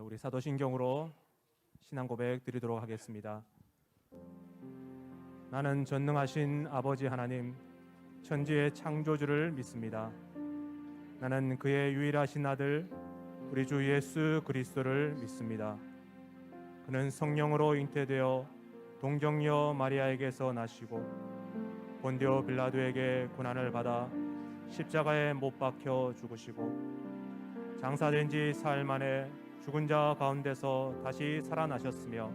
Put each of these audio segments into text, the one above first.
우리 사도신경으로 신앙 고백 드리도록 하겠습니다. 나는 전능하신 아버지 하나님, 천지의 창조주를 믿습니다. 나는 그의 유일하신 아들 우리 주 예수 그리스도를 믿습니다. 그는 성령으로 잉태되어 동정녀 마리아에게서 나시고 본디오 빌라도에게 고난을 받아 십자가에 못 박혀 죽으시고 장사된 지 사흘 만에 죽은 자 가운데서 다시 살아나셨으며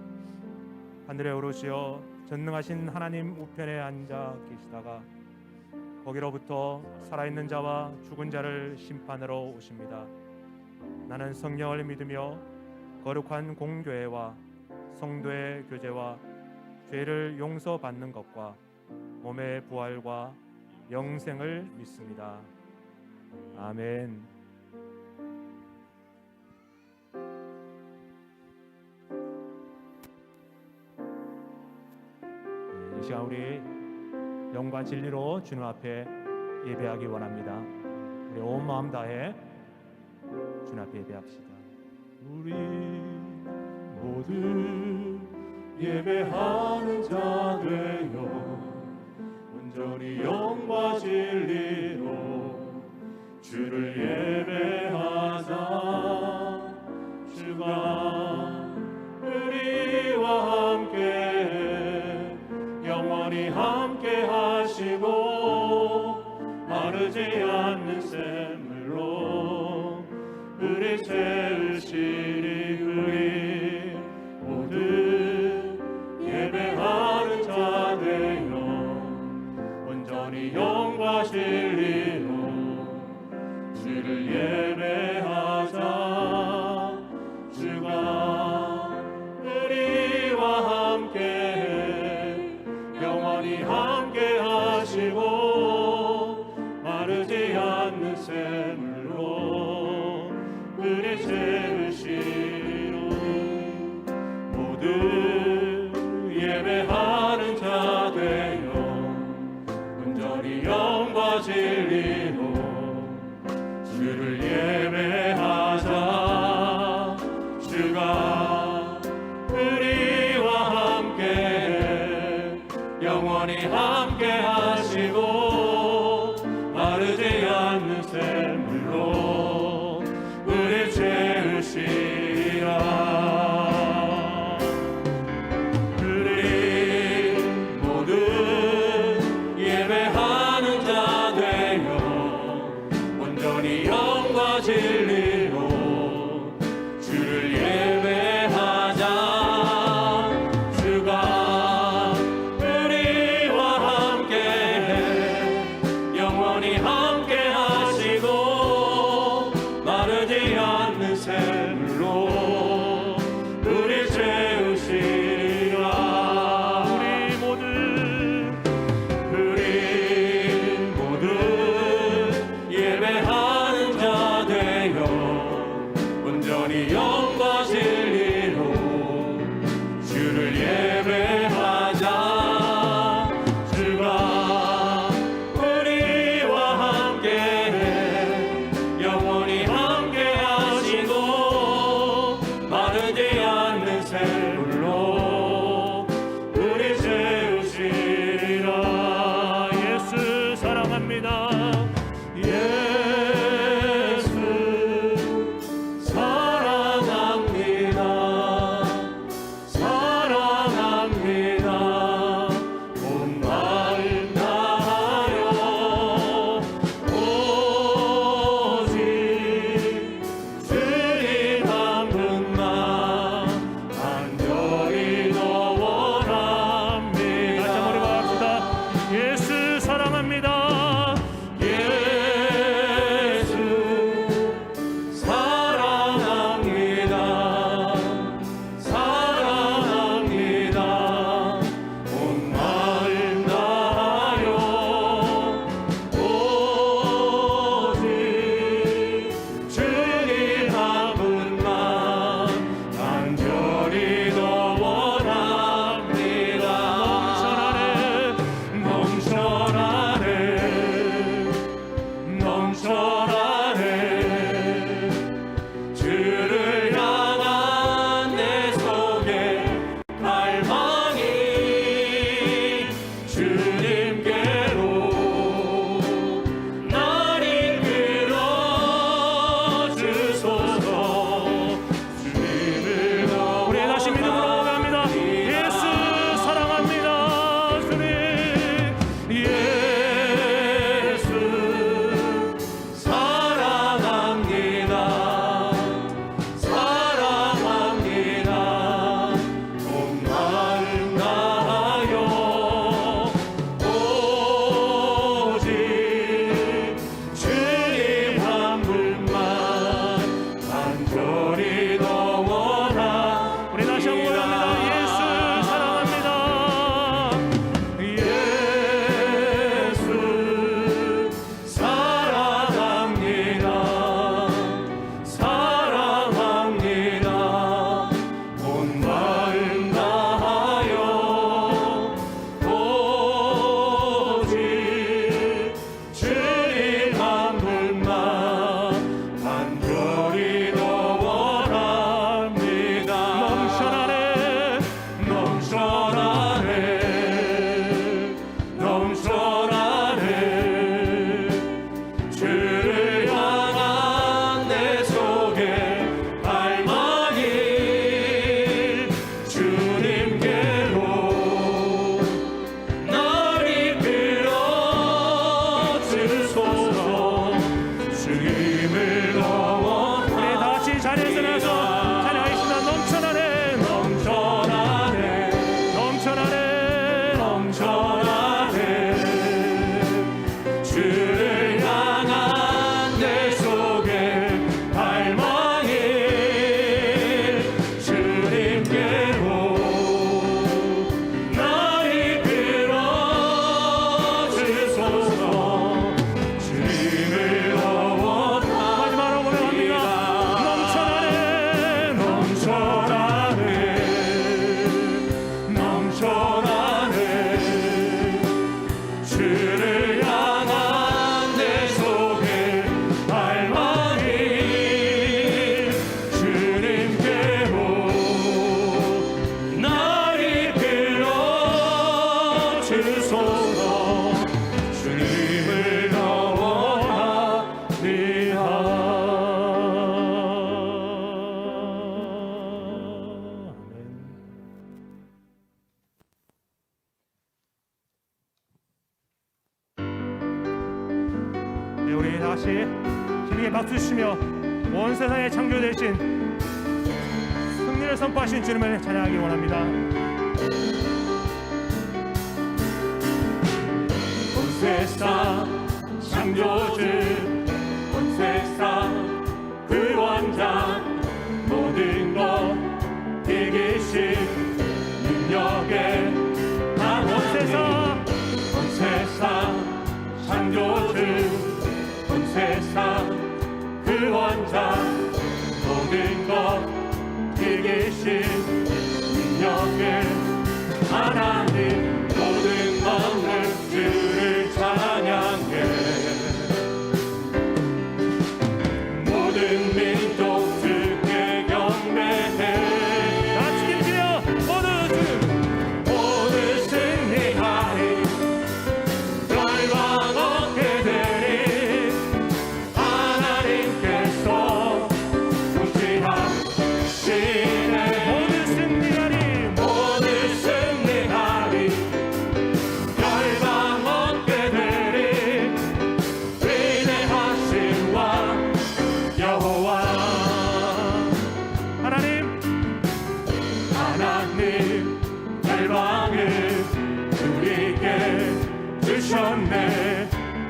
하늘에 오르시어 전능하신 하나님 우편에 앉아 계시다가 거기로부터 살아있는 자와 죽은 자를 심판으로 오십니다. 나는 성령을 믿으며 거룩한 공교회와 성도의 교제와 죄를 용서받는 것과 몸의 부활과 영생을 믿습니다. 아멘. 이 시간 우리 영과 진리로 주님 앞에 예배하기 원합니다. 우리 온 마음 다해 주님 앞에 예배합시다. 우리 모두 예배하는 자 되어 온전히 영과 진리로 주를 예배하자. 주가 우리와 함께 영원히 함께 하시고 마르지 않는 샘물로 우리 채우시리. 우리 모두 예배하는 자 되어 온전히 영과 진리로 주를 예배하자. 주가 우리와 함께 영원히 함께 하시고 마르지 않는 샘물로 우리 채우시리로. 모두 예배하는 자 되어 온전히 영과 진리로 주를 예배하자. 주가 우리와 함께 영원히 함께 하시고 마르지 않는 샘물로 우리 채우시리라. 우리 모두 예배하는 자 되어 온전히 영과 진리로 주를 예배하자. 주가 우리와 함께 영원히 함께 하시고 마르지 않는 샘물로 우리 채우시리라. 우리 모두 예배하는 자 되어 온전히 영과 진리로 주를 예배하자. 주가 우리와 함께 영원히 함께 하시고 박수 주시며 온 세상에 창조되신 승리를 선포하신 주님을 찬양하기 원합니다. 온 세상 창조주, 온 세상 구원자, 모든 것 이기신 능력의 하나님. 온 세상 창조주, 온 세상 구원자, 모든 것 이기신 능력의 하나님. 모든 마음을 주를 찬양해. 모든 민족 주께 경배해. 같이 힘주며 모두 승리하리. 열방 얻게 되리. 하나님께서 통치하시네. 모두 승리하리. 모두 승리하리. 열방 얻게 되리. 위대하신 왕 여호와. 하나님 열방을 우리에게 주셨네.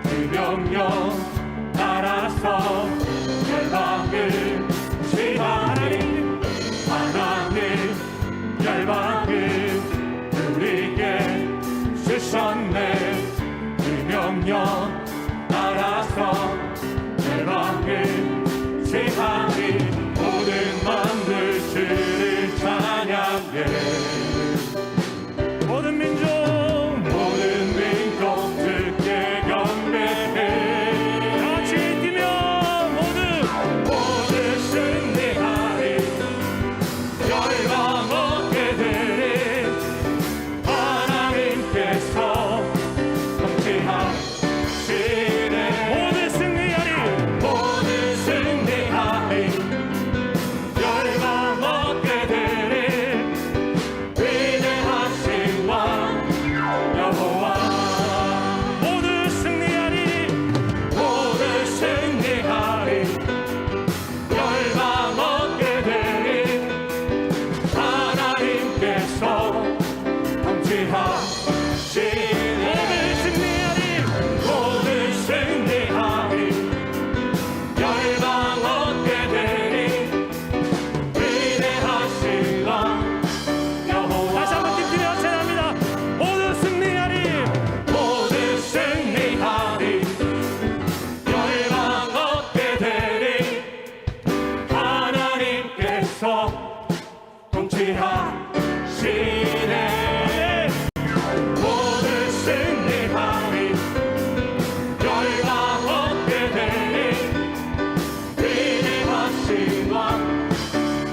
그 명령 따라서 열방을 지하리. 하나님 열방을 우리에게 주셨네. 그 명령 따라서 열방을 지하리. 모든 만물 주를 찬양해. 모든 민족 모든 민족 주께 경배해. 같이 뛰며 모두 승리하리. 열방 얻게 되리. 하나님께서 통치하시네. 모두 승리하리. 모두 승리하리. 열방 얻게 되리. 위대하신 왕 여호와. 모두 승리하리. 모두 승리하리. 열방 얻게 되리. 하나님께서 통치하시네. 모두 승리하리. 모두 승리하리. 열방 얻게 되리. 위대하신 왕 여호와. 다시 한번 뛰며 찬양합니다. 모두 승리하리. 모두 승리하리. 열방 얻게 되리. 하나님께서 통치하시네. 모두 승리하리. 열방 얻게 되리. 위대하신 왕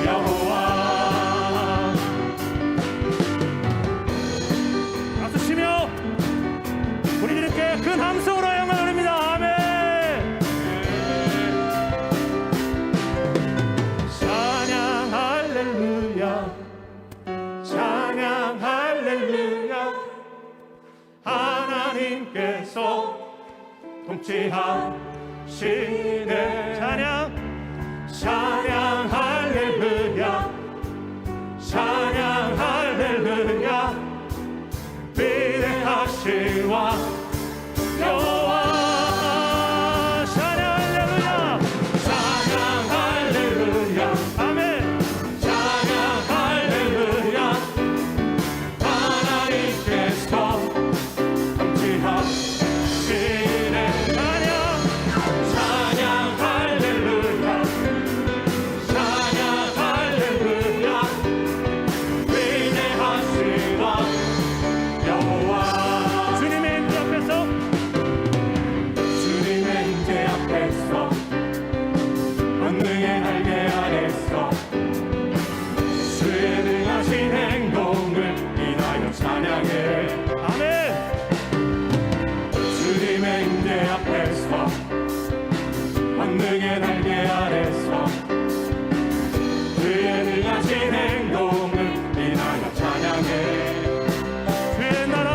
여호와. 박수 치며 우리 주님께 큰 함성으로 영광 돌립니다. 아멘. 찬양 할렐루야. 찬양 할렐루야. 하나님께서 통치하시네. 찬양 할렐루야. 찬양 할렐루야. 위대하신 왕 여호와. 찬양 할렐루야. 찬양 할렐루야. 아멘. 찬양 할렐루야. 하나님께서 통치하시네. 찬양 할렐루야. 찬양 할렐루야. 위대하신 왕 여호와. 주님의 임재 앞에서 주님의 임재 앞에서 권능의 날개 아래서 주의 능하신 행동을 인하여 찬양해. 아멘. 주님의 임재 앞에서 권능의 날개 아래서 주의 능하신 행동을 인하여 찬양해. 주의 나라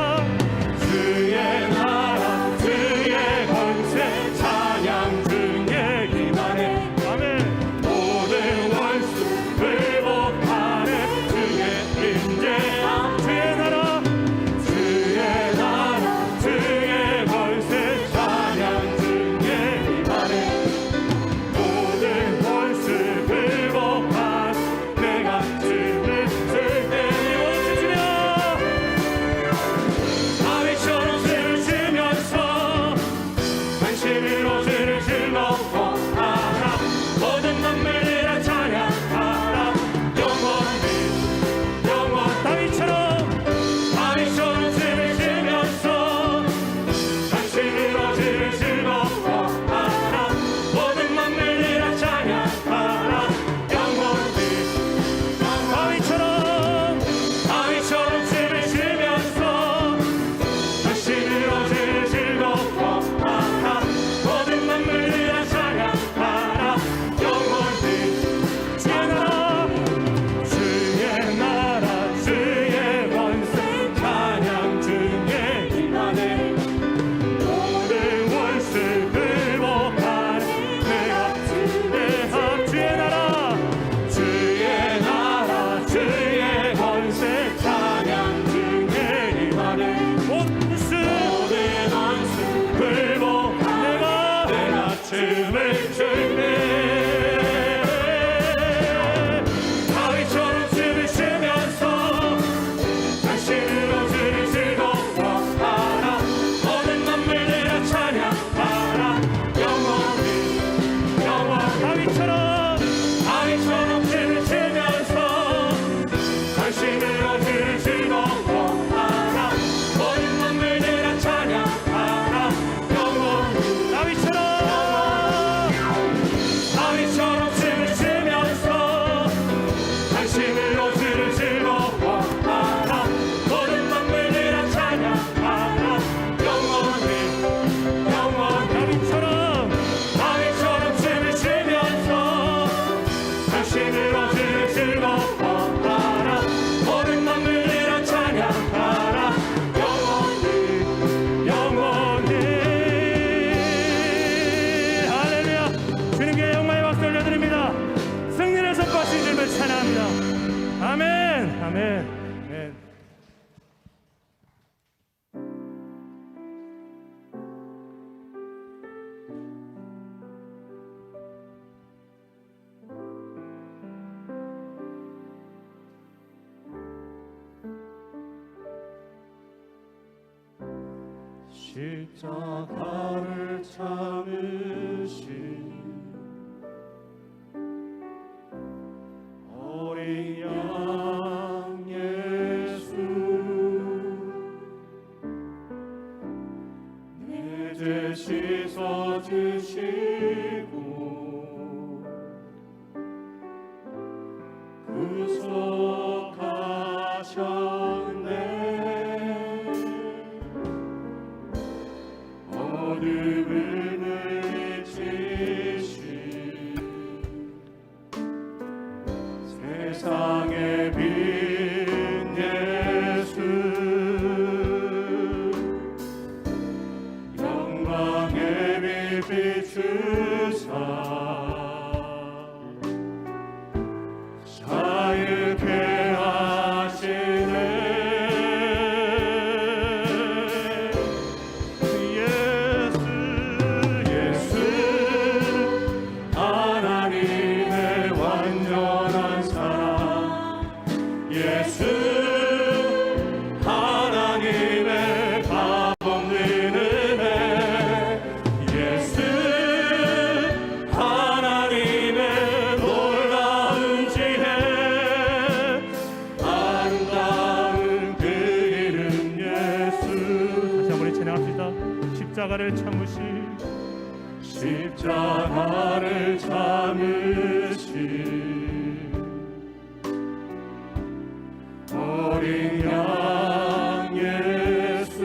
주의 나라 주의 권세 찬양 중에 임하네. 찬양합니다. 아멘, 아멘, 아멘. 십자가를 참으신 어린 양 예수, 내 죄 씻어주시고 구속하셨네. 어둠을 물리치신 세상의 빛 예수, 영광의 빛 비추사 자유케 하시네. 하나님의 완전한 사랑, 예수 하나님의 값없는 은혜, 예수 하나님의 놀라운 지혜, 아름다운 그 이름 예수. 다시 한번 찬양합시다. 십자가를 참으신 십자가를 참으신 어린 양 예수,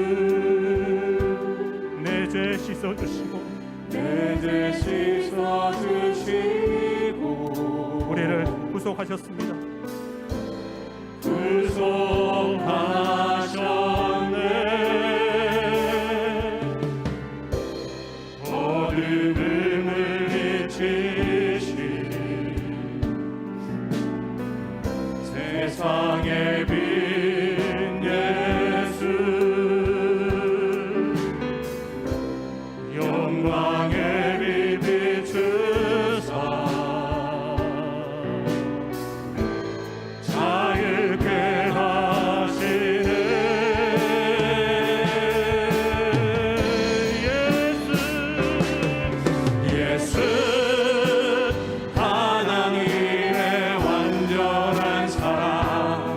내 죄 씻어주시고 내 죄 씻어주시고 우리를 구속하셨습니다. 구속하셨네. 어둠을 물리치신 세상의 빛 예수, 영광의 빛 비추사 자유케 하시네. 예수 하나님의 완전한 사랑,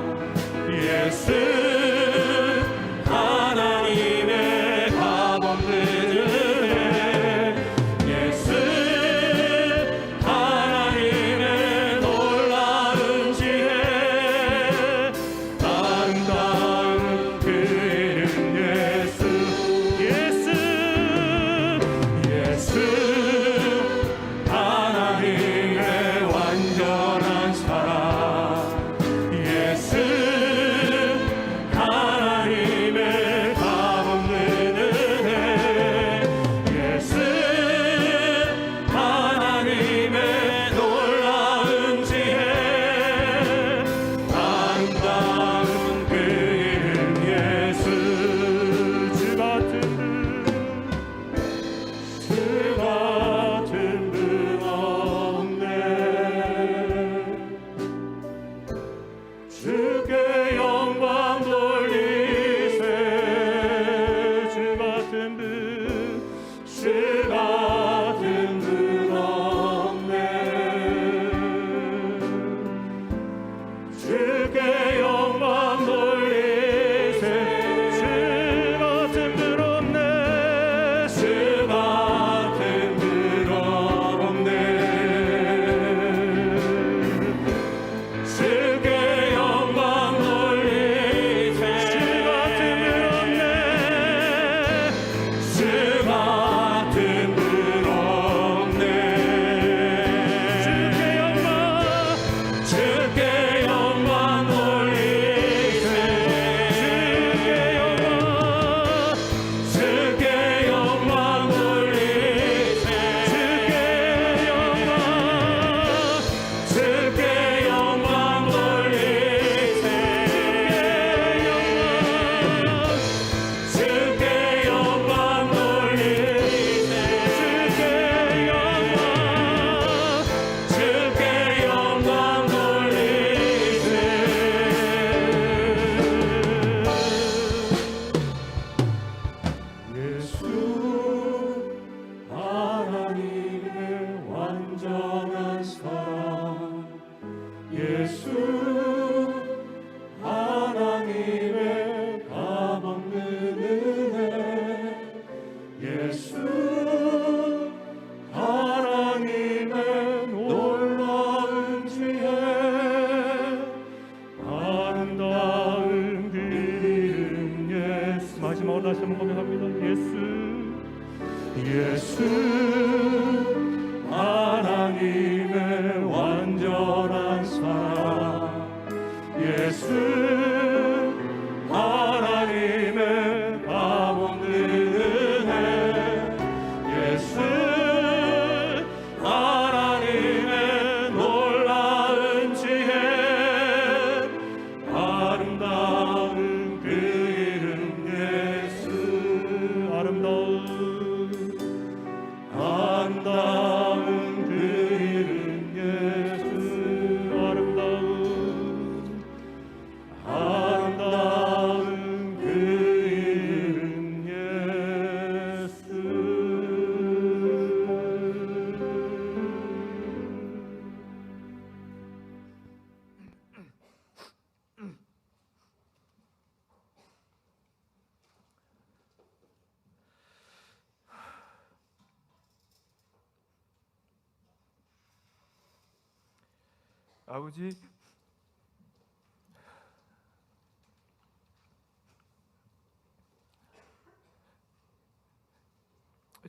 아버지,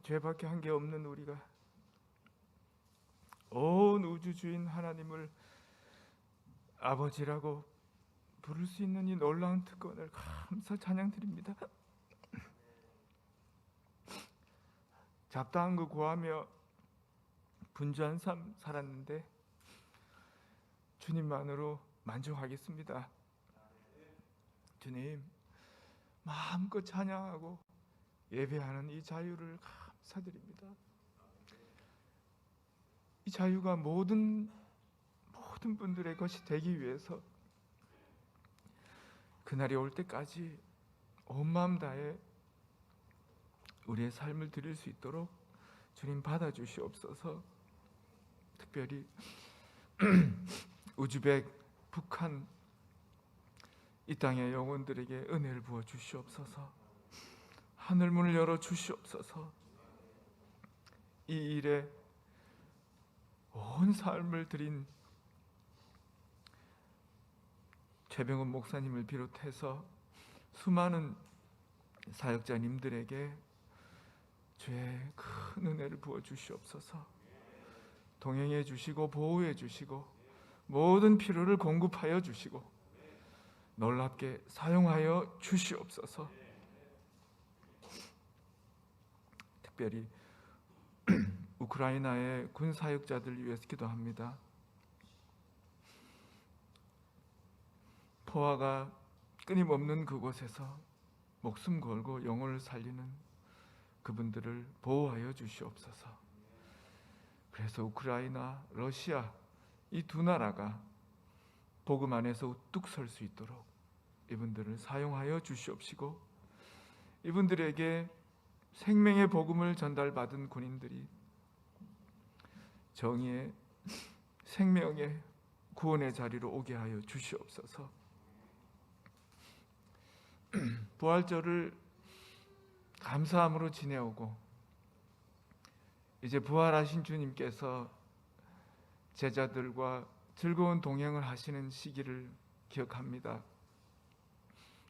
죄밖에 한 게 없는 우리가 온 우주 주인 하나님을 아버지라고 부를 수 있는 이 놀라운 특권을 감사 찬양드립니다. 잡다한 거 구하며 분주한 삶 살았는데 주님만으로 만족하겠습니다. 주님, 마음껏 찬양하고 예배하는 이 자유를 감사드립니다. 이 자유가 모든 분들의 것이 되기 위해서 그날이 올 때까지 온 마음 다해 우리의 삶을 드릴 수 있도록 주님 받아주시옵소서. 특별히 우즈벡, 북한 이 땅의 영혼들에게 은혜를 부어 주시옵소서. 하늘문을 열어 주시옵소서. 이 일에 온 삶을 드린 최병훈 목사님을 비롯해서 수많은 사역자님들에게 주의 큰 은혜를 부어 주시옵소서. 동행해 주시고 보호해 주시고 모든 필요를 공급하여 주시고 놀랍게 사용하여 주시옵소서. 특별히 우크라이나의 군 사역자들을 위해서 기도합니다. 포화가 끊임없는 그곳에서 목숨 걸고 영혼을 살리는 그분들을 보호하여 주시옵소서. 그래서 우크라이나, 러시아 이 두 나라가 복음 안에서 우뚝 설 수 있도록 이분들을 사용하여 주시옵시고, 이분들에게 생명의 복음을 전달받은 군인들이 정의의, 생명의, 구원의 자리로 오게 하여 주시옵소서. 부활절을 감사함으로 지내오고 이제 부활하신 주님께서 제자들과 즐거운 동행을 하시는 시기를 기억합니다.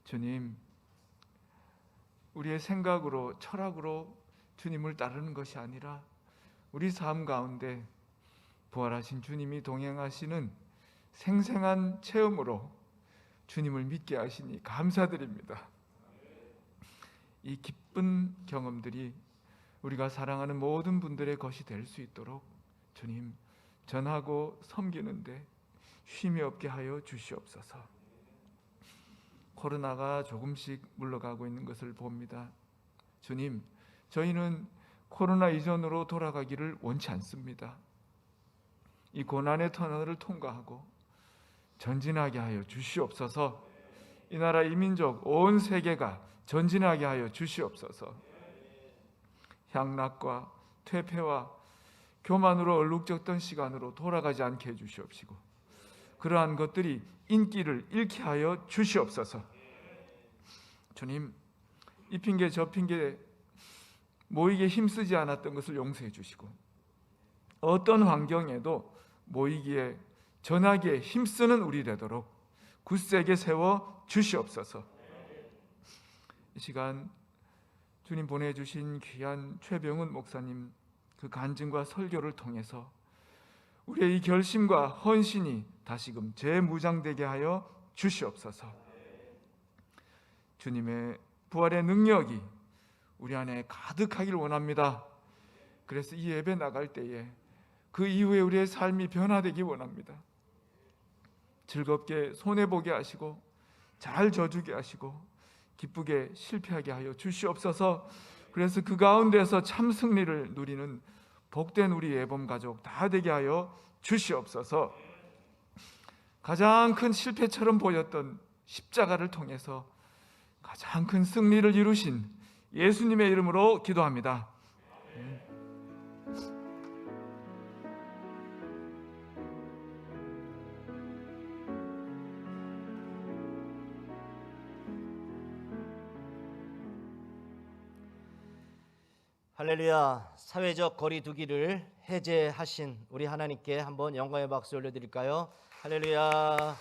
주님, 우리의 생각으로, 철학으로 주님을 따르는 것이 아니라 우리 삶 가운데 부활하신 주님이 동행하시는 생생한 체험으로 주님을 믿게 하시니 감사드립니다. 이 기쁜 경험들이 우리가 사랑하는 모든 분들의 것이 될 수 있도록 주님, 전하고 섬기는데 쉼이 없게 하여 주시옵소서. 코로나가 조금씩 물러가고 있는 것을 봅니다. 주님, 저희는 코로나 이전으로 돌아가기를 원치 않습니다. 이 고난의 터널을 통과하고 전진하게 하여 주시옵소서. 이 나라 이 민족 온 세계가 전진하게 하여 주시옵소서. 향락과 퇴폐와 교만으로 얼룩졌던 시간으로 돌아가지 않게 해주시옵시고, 그러한 것들이 인기를 잃게 하여 주시옵소서. 주님, 이 핑계 저 핑계 모이기에 힘쓰지 않았던 것을 용서해 주시고, 어떤 환경에도 모이기에 전하기에 힘쓰는 우리 되도록 굳세게 세워 주시옵소서. 이 시간 주님 보내주신 귀한 최병훈 목사님 그 간증과 설교를 통해서 우리의 이 결심과 헌신이 다시금 재무장되게 하여 주시옵소서. 주님의 부활의 능력이 우리 안에 가득하길 원합니다. 그래서 이 예배 나갈 때에 그 이후에 우리의 삶이 변화되기 원합니다. 즐겁게 손해보게 하시고 잘 져주게 하시고 기쁘게 실패하게 하여 주시옵소서. 그래서 그 가운데서 참 승리를 누리는 복된 우리 예범 가족 다 되게 하여 주시옵소서. 가장 큰 실패처럼 보였던 십자가를 통해서 가장 큰 승리를 이루신 예수님의 이름으로 기도합니다. 할렐루야. 사회적 거리 두기를 해제하신 우리 하나님께 한번 영광의 박수 올려드릴까요? 할렐루야.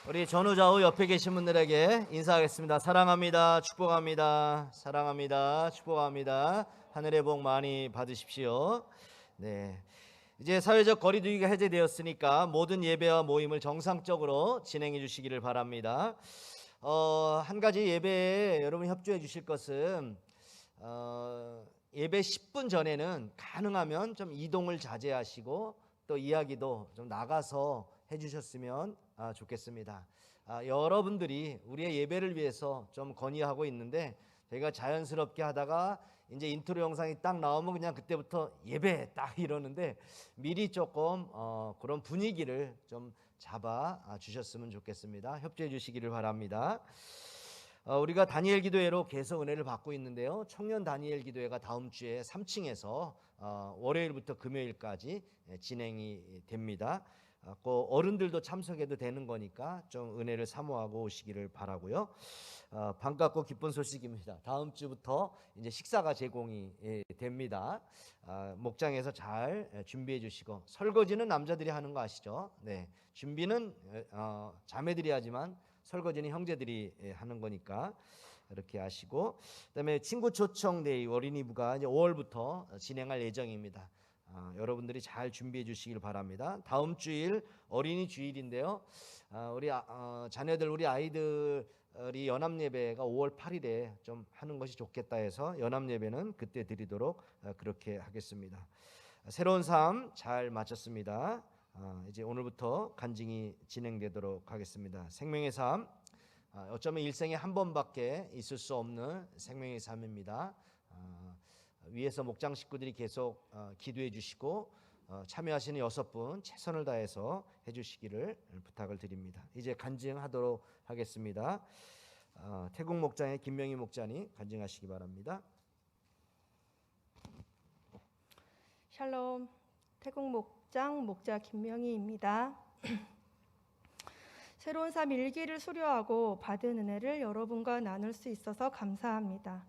우리 전후좌우 옆에 계신 분들에게 인사하겠습니다. 사랑합니다. 축복합니다. 사랑합니다. 축복합니다. 하늘의 복 많이 받으십시오. 네, 이제 사회적 거리두기가 해제되었으니까 모든 예배와 모임을 정상적으로 진행해 주시기를 바랍니다. 한 가지 예배에 여러분 협조해 주실 것은 예배 10분 전에는 가능하면 좀 이동을 자제하시고 또 이야기도 좀 나가서 해주셨으면 좋겠습니다. 여러분들이 우리의 예배를 위해서 좀 건의하고 있는데 저희가 자연스럽게 하다가 이제 인트로 영상이 딱 나오면 그냥 그때부터 예배 딱 이러는데 미리 조금 그런 분위기를 좀 잡아 주셨으면 좋겠습니다. 협조해 주시기를 바랍니다. 우리가 다니엘 기도회로 계속 은혜를 받고 있는데요. 청년 다니엘 기도회가 다음 주에 3층에서 월요일부터 금요일까지 진행이 됩니다. 어른들도 참석해도 되는 거니까 좀 은혜를 사모하고 오시기를 바라고요. 반갑고 기쁜 소식입니다. 다음 주부터 이제 식사가 제공이 됩니다. 목장에서 잘 준비해 주시고, 설거지는 남자들이 하는 거 아시죠? 네, 준비는 자매들이 하지만 설거지는 형제들이 하는 거니까 이렇게 하시고, 그다음에 친구 초청 데이 어린이부가 이제 5월부터 진행할 예정입니다. 여러분들이 잘 준비해 주시길 바랍니다. 다음 주일 어린이 주일인데요. 우리 자녀들, 우리 아이들이 연합 예배가 5월 8일에 좀 하는 것이 좋겠다 해서 연합 예배는 그때 드리도록 그렇게 하겠습니다. 새로운 삶 잘 마쳤습니다. 이제 오늘부터 간증이 진행되도록 하겠습니다. 생명의 삶, 어쩌면 일생에 한 번밖에 있을 수 없는 생명의 삶입니다. 위에서 목장 식구들이 계속 기도해 주시고 참여하시는 6분 최선을 다해서 해주시기를 부탁을 드립니다. 이제 간증하도록 하겠습니다. 태국 목장의 김명희 목자님 간증하시기 바랍니다. 샬롬, 태국 목장 목자 김명희입니다. 새로운 삶 일기를 수료하고 받은 은혜를 여러분과 나눌 수 있어서 감사합니다.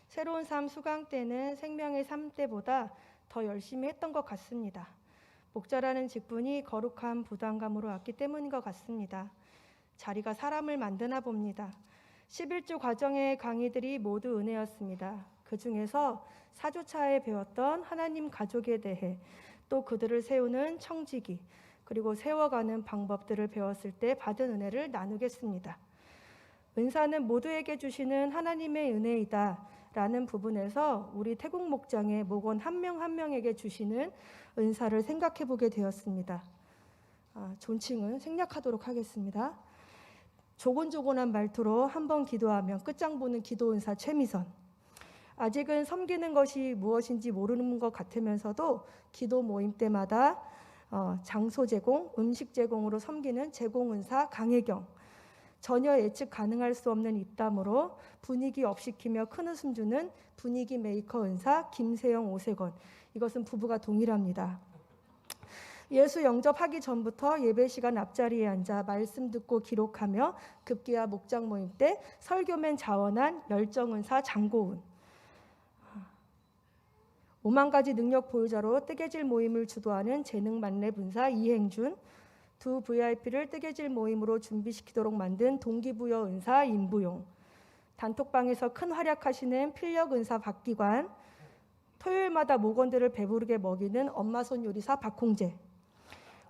새로운 삶 수강 때는 생명의 삶 때보다 더 열심히 했던 것 같습니다. 목자라는 직분이 거룩한 부담감으로 왔기 때문인 것 같습니다. 자리가 사람을 만드나 봅니다. 11주 과정의 강의들이 모두 은혜였습니다. 그 중에서 4주차에 배웠던 하나님 가족에 대해, 또 그들을 세우는 청지기, 그리고 세워가는 방법들을 배웠을 때 받은 은혜를 나누겠습니다. 은사는 모두에게 주시는 하나님의 은혜이다 라는 부분에서 우리 태국 목장의 목원 한 명 한 명에게 주시는 은사를 생각해 보게 되었습니다. 존칭은 생략하도록 하겠습니다. 조곤조곤한 말투로 한번 기도하면 끝장 보는 기도 은사 최미선. 아직은 섬기는 것이 무엇인지 모르는 것 같으면서도 기도 모임 때마다 장소 제공, 음식 제공으로 섬기는 제공 은사 강혜경. 전혀 예측 가능할 수 없는 입담으로 분위기 업시키며 큰 웃음 주는 분위기 메이커 은사 김세영, 오세건. 이것은 부부가 동일합니다. 예수 영접하기 전부터 예배 시간 앞자리에 앉아 말씀 듣고 기록하며 급기야 목장 모임 때 설교맨 자원한 열정 은사 장고은. 5만 가지 능력 보유자로 뜨개질 모임을 주도하는 재능 만렙 은사 이행준. 두 VIP를 뜨개질 모임으로 준비시키도록 만든 동기부여 은사 임부용. 단톡방에서 큰 활약하시는 필력 은사 박기관. 토요일마다 목원들을 배부르게 먹이는 엄마손 요리사 박홍재.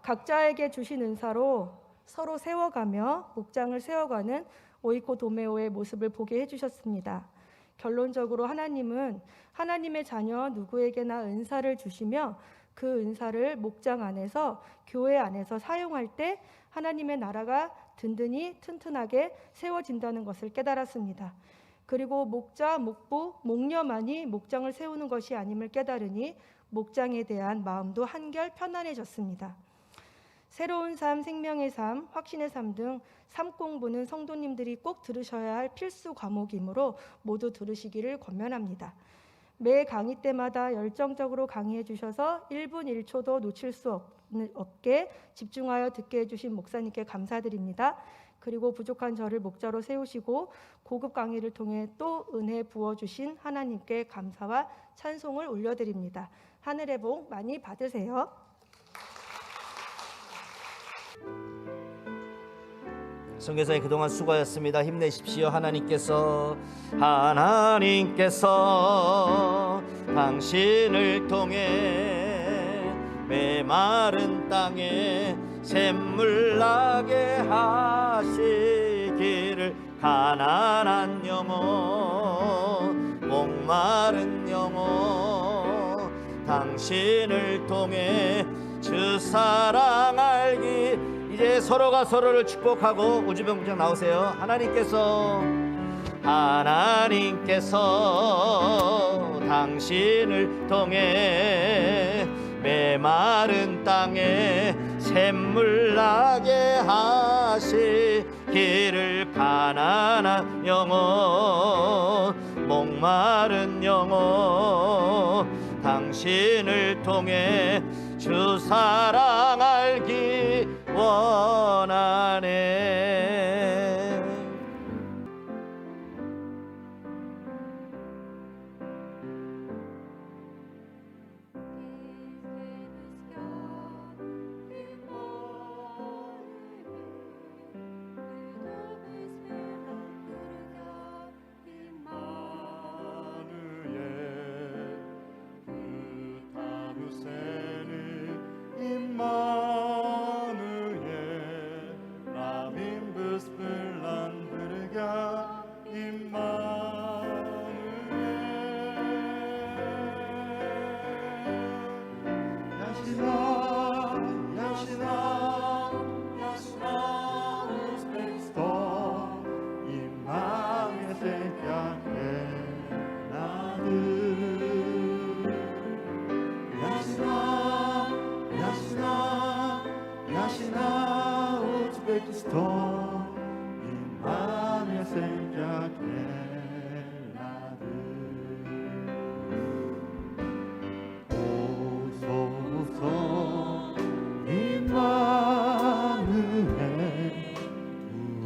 각자에게 주신 은사로 서로 세워가며 목장을 세워가는 오이코 도메오의 모습을 보게 해주셨습니다. 결론적으로 하나님은 하나님의 자녀 누구에게나 은사를 주시며 그 은사를 목장 안에서, 교회 안에서 사용할 때 하나님의 나라가 든든히 튼튼하게 세워진다는 것을 깨달았습니다. 그리고 목자, 목부, 목녀만이 목장을 세우는 것이 아님을 깨달으니 목장에 대한 마음도 한결 편안해졌습니다. 새로운 삶, 생명의 삶, 확신의 삶 등 삶 공부는 성도님들이 꼭 들으셔야 할 필수 과목이므로 모두 들으시기를 권면합니다. 매 강의 때마다 열정적으로 강의해 주셔서 1분 1초도 놓칠 수 없게 집중하여 듣게 해주신 목사님께 감사드립니다. 그리고 부족한 저를 목자로 세우시고 고급 강의를 통해 또 은혜 부어주신 하나님께 감사와 찬송을 올려드립니다. 하늘의 복 많이 받으세요. 선교사님 그동안 수고하셨습니다. 힘내십시오. 하나님께서 당신을 통해 메마른 땅에 샘물 나게 하시기를, 가난한 영혼 목마른 영혼 당신을 통해 주 사랑 알기. 이제 서로가 서로를 축복하고 우주병장 나오세요. 하나님께서 당신을 통해 메마른 땅에 샘물 나게 하시기를, 가난한 영혼 목마른 영혼 당신을 통해 주 사랑 알기 원하네.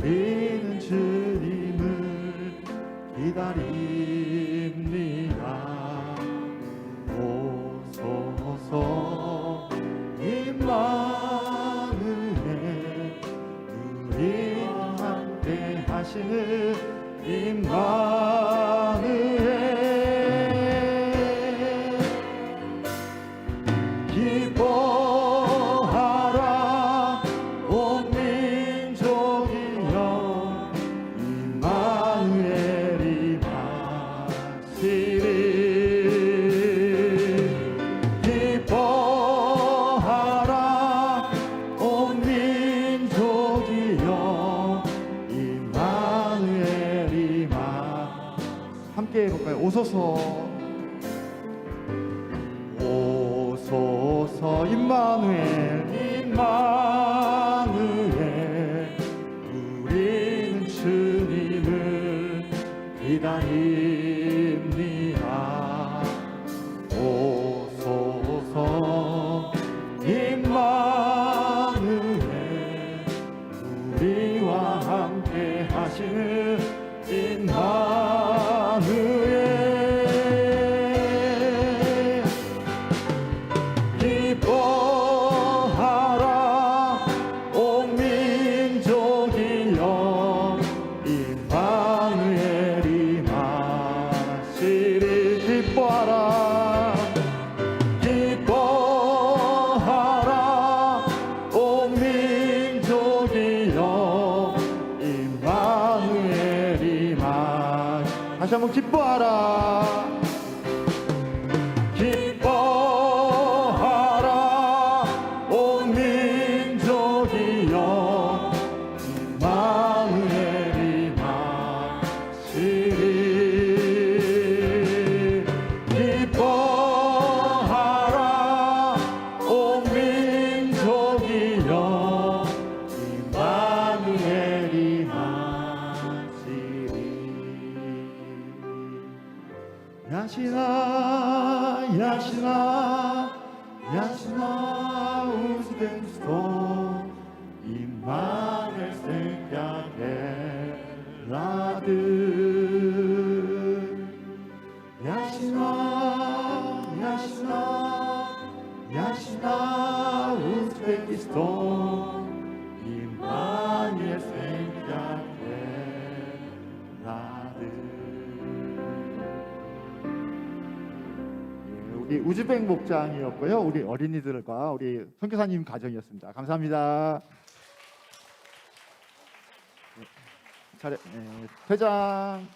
우리는 주님을 기다립니다. 오소서 임마누엘, 우리와 함께 하시는 임마누엘. 기뻐하라 온 민족이여, 임마누엘이 마시리. 기뻐하라 온 민족이여, 임마누엘이 함께 해볼까요? 오소서 오소서 임마누엘, 임마누엘, 우리는 주님을 기다립니다. 오소서 임마누엘, 우리와 함께 하시는 임마누엘. 기뻐하라 온 민족이여, 임마누엘이 마시리. 기뻐하라, 기뻐하라 온 민족이여, 임마누엘이 다시 한번 기뻐하라. 기뻐하라 온 민족이여, 임마누엘이 마시리. 기뻐하라 온 민족이여, 임마누엘이 마시리. 야시나 야시나 야시나 우즈베키스탄, 임마누엘 생각해라드. 야시나 야시나 임마누엘 생각해 나들. 우리 우즈벡 목장이었고요. 우리 어린이들과 우리 선교사님 가정이었습니다. 감사합니다. 차례 퇴장.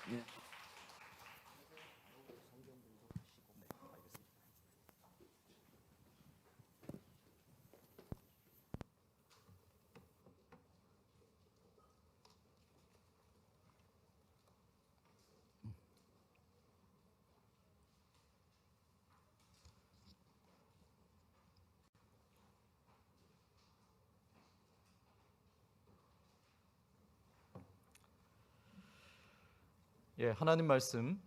예, 하나님 말씀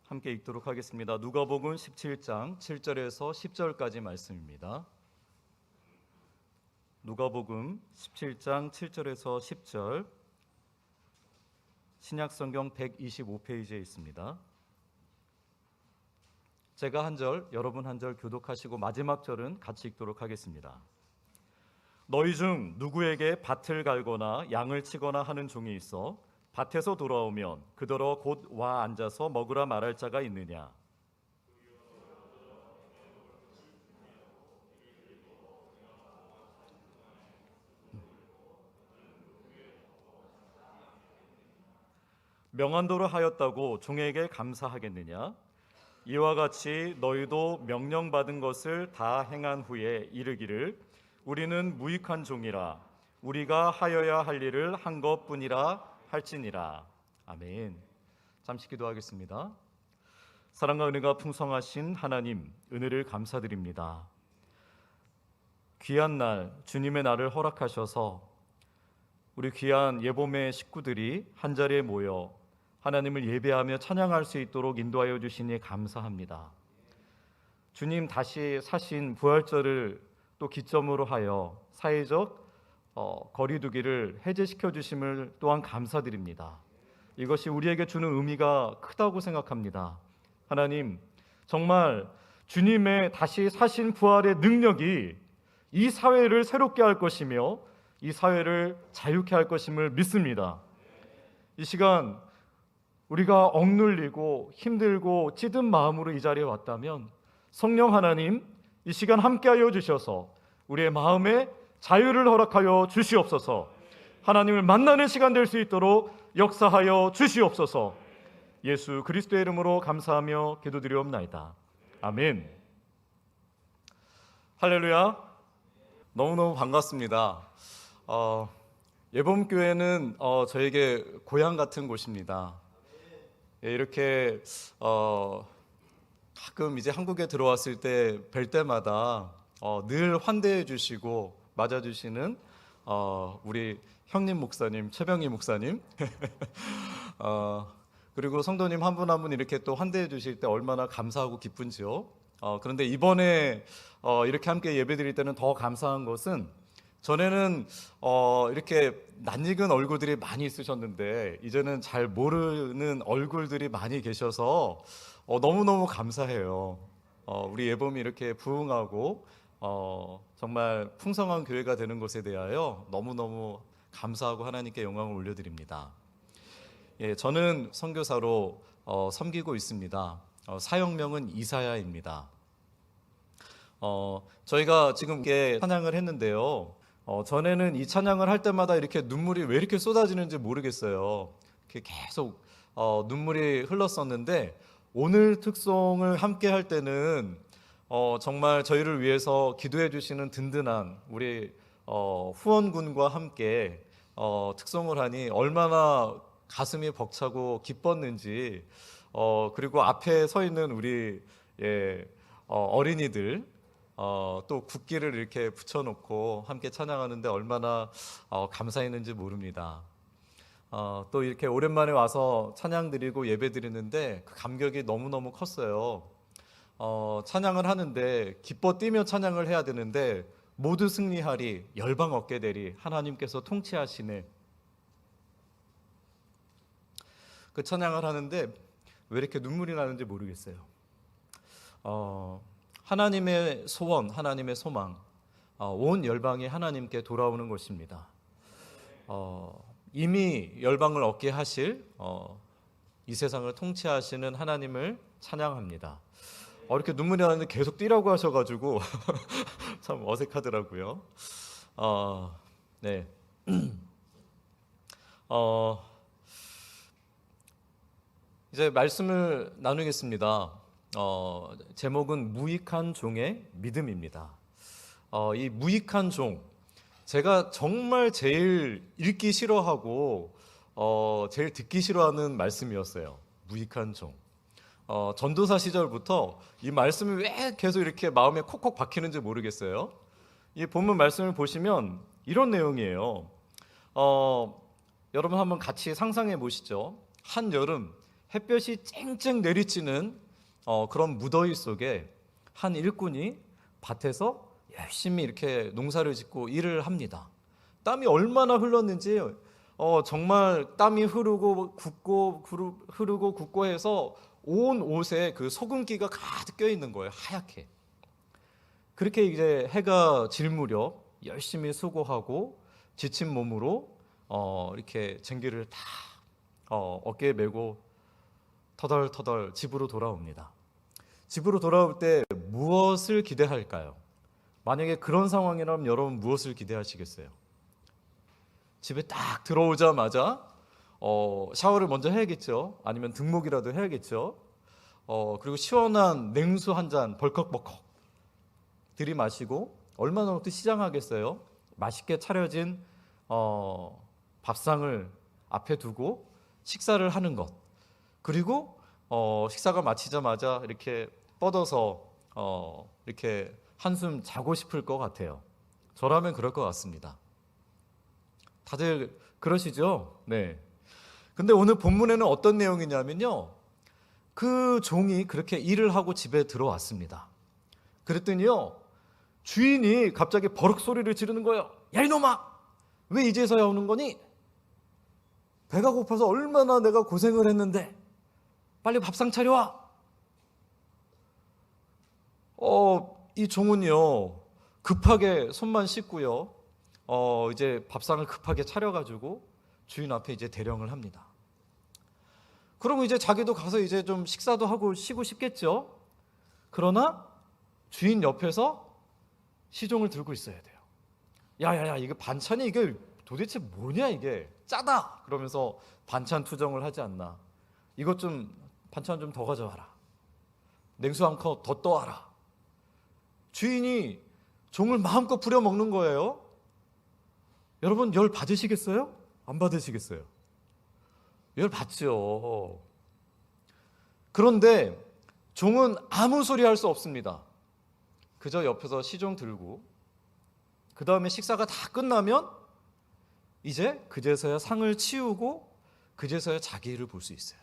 함께 읽도록 하겠습니다. 누가복음 17장 7절에서 10절까지 말씀입니다. 누가복음 17장 7절에서 10절, 신약성경 125페이지에 있습니다. 제가 한 절, 여러분 한 절 교독하시고 마지막 절은 같이 읽도록 하겠습니다. 너희 중 누구에게 밭을 갈거나 양을 치거나 하는 종이 있어 밭에서 돌아오면 그더러 곧 와 앉아서 먹으라 말할 자가 있느냐? 명한도로 하였다고 종에게 감사하겠느냐? 이와 같이 너희도 명령받은 것을 다 행한 후에 이르기를 우리는 무익한 종이라 우리가 하여야 할 일을 한 것뿐이라 할지니라. 아멘. 잠시 기도하겠습니다. 사랑과 은혜가 풍성하신 하나님, 은혜를 감사드립니다. 귀한 날, 주님의 날을 허락하셔서 우리 귀한 예봄의 식구들이 한자리에 모여 하나님을 예배하며 찬양할 수 있도록 인도하여 주시니 감사합니다. 주님 다시 사신 부활절을 또 기점으로 하여 사회적 거리두기를 해제시켜 주심을 또한 감사드립니다. 이것이 우리에게 주는 의미가 크다고 생각합니다. 하나님, 정말 주님의 다시 사신 부활의 능력이 이 사회를 새롭게 할 것이며 이 사회를 자유케 할 것임을 믿습니다. 이 시간 우리가 억눌리고 힘들고 찌든 마음으로 이 자리에 왔다면 성령 하나님, 이 시간 함께하여 주셔서 우리의 마음에 자유를 허락하여 주시옵소서. 하나님을 만나는 시간 될 수 있도록 역사하여 주시옵소서. 예수 그리스도의 이름으로 감사하며 기도드리옵나이다. 아멘. 할렐루야. 너무너무 반갑습니다. 예범교회는 저에게 고향 같은 곳입니다. 예, 이렇게 가끔 이제 한국에 들어왔을 때 뵐 때마다 늘 환대해 주시고 맞아주시는 우리 형님 목사님, 최병희 목사님 그리고 성도님 한 분 한 분 이렇게 또 환대해 주실 때 얼마나 감사하고 기쁜지요. 그런데 이번에 이렇게 함께 예배드릴 때는 더 감사한 것은 전에는 이렇게 낯익은 얼굴들이 많이 있으셨는데 이제는 잘 모르는 얼굴들이 많이 계셔서 너무너무 감사해요. 우리 예범이 이렇게 부흥하고 정말 풍성한 교회가 되는 것에 대하여 너무너무 감사하고 하나님께 영광을 올려드립니다. 예, 저는 선교사로 섬기고 있습니다. 사역명은 이사야입니다. 저희가 지금 이렇게 찬양을 했는데요. 전에는 이 찬양을 할 때마다 이렇게 눈물이 왜 이렇게 쏟아지는지 모르겠어요. 이렇게 계속 눈물이 흘렀었는데 오늘 특송을 함께 할 때는 정말 저희를 위해서 기도해 주시는 든든한 우리 후원군과 함께 특송을 하니 얼마나 가슴이 벅차고 기뻤는지 그리고 앞에 서 있는 우리 어린이들 또 국기를 이렇게 붙여놓고 함께 찬양하는데 얼마나 감사했는지 모릅니다. 또 이렇게 오랜만에 와서 찬양 드리고 예배 드리는데 그 감격이 너무너무 컸어요. 찬양을 하는데 기뻐 뛰며 찬양을 해야 되는데 모두 승리하리 열방 얻게 되리 하나님께서 통치하시네. 그 찬양을 하는데 왜 이렇게 눈물이 나는지 모르겠어요. 하나님의 소원, 하나님의 소망, 온 열방이 하나님께 돌아오는 것입니다. 이미 열방을 얻게 하실 이 세상을 통치하시는 하나님을 찬양합니다. 이렇게 눈물이 나는데 계속 뛰라고 하셔가지고 참 어색하더라고요. 네. 이제 말씀을 나누겠습니다. 제목은 무익한 종의 믿음입니다. 이 무익한 종, 제가 정말 제일 읽기 싫어하고 제일 듣기 싫어하는 말씀이었어요. 무익한 종. 전도사 시절부터 이 말씀이 왜 계속 이렇게 마음에 콕콕 박히는지 모르겠어요. 이 본문 말씀을 보시면 이런 내용이에요. 여러분 한번 같이 상상해 보시죠. 한여름 햇볕이 쨍쨍 내리쬐는 그런 무더위 속에 한 일꾼이 밭에서 열심히 이렇게 농사를 짓고 일을 합니다. 땀이 얼마나 흘렀는지 정말 땀이 흐르고 굳고 해서 온 옷에 그 소금기가 가득 껴 있는 거예요. 하얗게. 그렇게 이제 해가 질 무렵 열심히 수고하고 지친 몸으로 이렇게 쟁기를 다 어깨에 메고 터덜터덜 집으로 돌아옵니다. 집으로 돌아올 때 무엇을 기대할까요? 만약에 그런 상황이라면 여러분 무엇을 기대하시겠어요? 집에 딱 들어오자마자 샤워를 먼저 해야겠죠. 아니면 등목이라도 해야겠죠. 그리고 시원한 냉수 한 잔 벌컥벌컥 들이마시고 얼마나 또 시장하겠어요. 맛있게 차려진 밥상을 앞에 두고 식사를 하는 것. 그리고 식사가 마치자마자 이렇게 뻗어서 이렇게 한숨 자고 싶을 것 같아요. 저라면 그럴 것 같습니다. 다들 그러시죠? 네. 근데 오늘 본문에는 어떤 내용이냐면요. 그 종이 그렇게 일을 하고 집에 들어왔습니다. 그랬더니요. 주인이 갑자기 버럭 소리를 지르는 거예요. 야 이놈아! 왜 이제서야 오는 거니? 배가 고파서 얼마나 내가 고생을 했는데 빨리 밥상 차려와. 이 종은요. 급하게 손만 씻고요. 이제 밥상을 급하게 차려가지고 주인 앞에 이제 대령을 합니다. 그러면 이제 자기도 가서 이제 좀 식사도 하고 쉬고 싶겠죠. 그러나 주인 옆에서 시종을 들고 있어야 돼요. 야야야, 이거 반찬이 이게 도대체 뭐냐 이게 짜다. 그러면서 반찬 투정을 하지 않나. 이것 좀 반찬 좀 더 가져와라. 냉수 한 컵 더 떠와라. 주인이 종을 마음껏 부려 먹는 거예요. 여러분 열 받으시겠어요? 안 받으시겠어요? 열 받죠. 그런데 종은 아무 소리 할 수 없습니다. 그저 옆에서 시종 들고 그 다음에 식사가 다 끝나면 이제 그제서야 상을 치우고 그제서야 자기 일을 볼 수 있어요.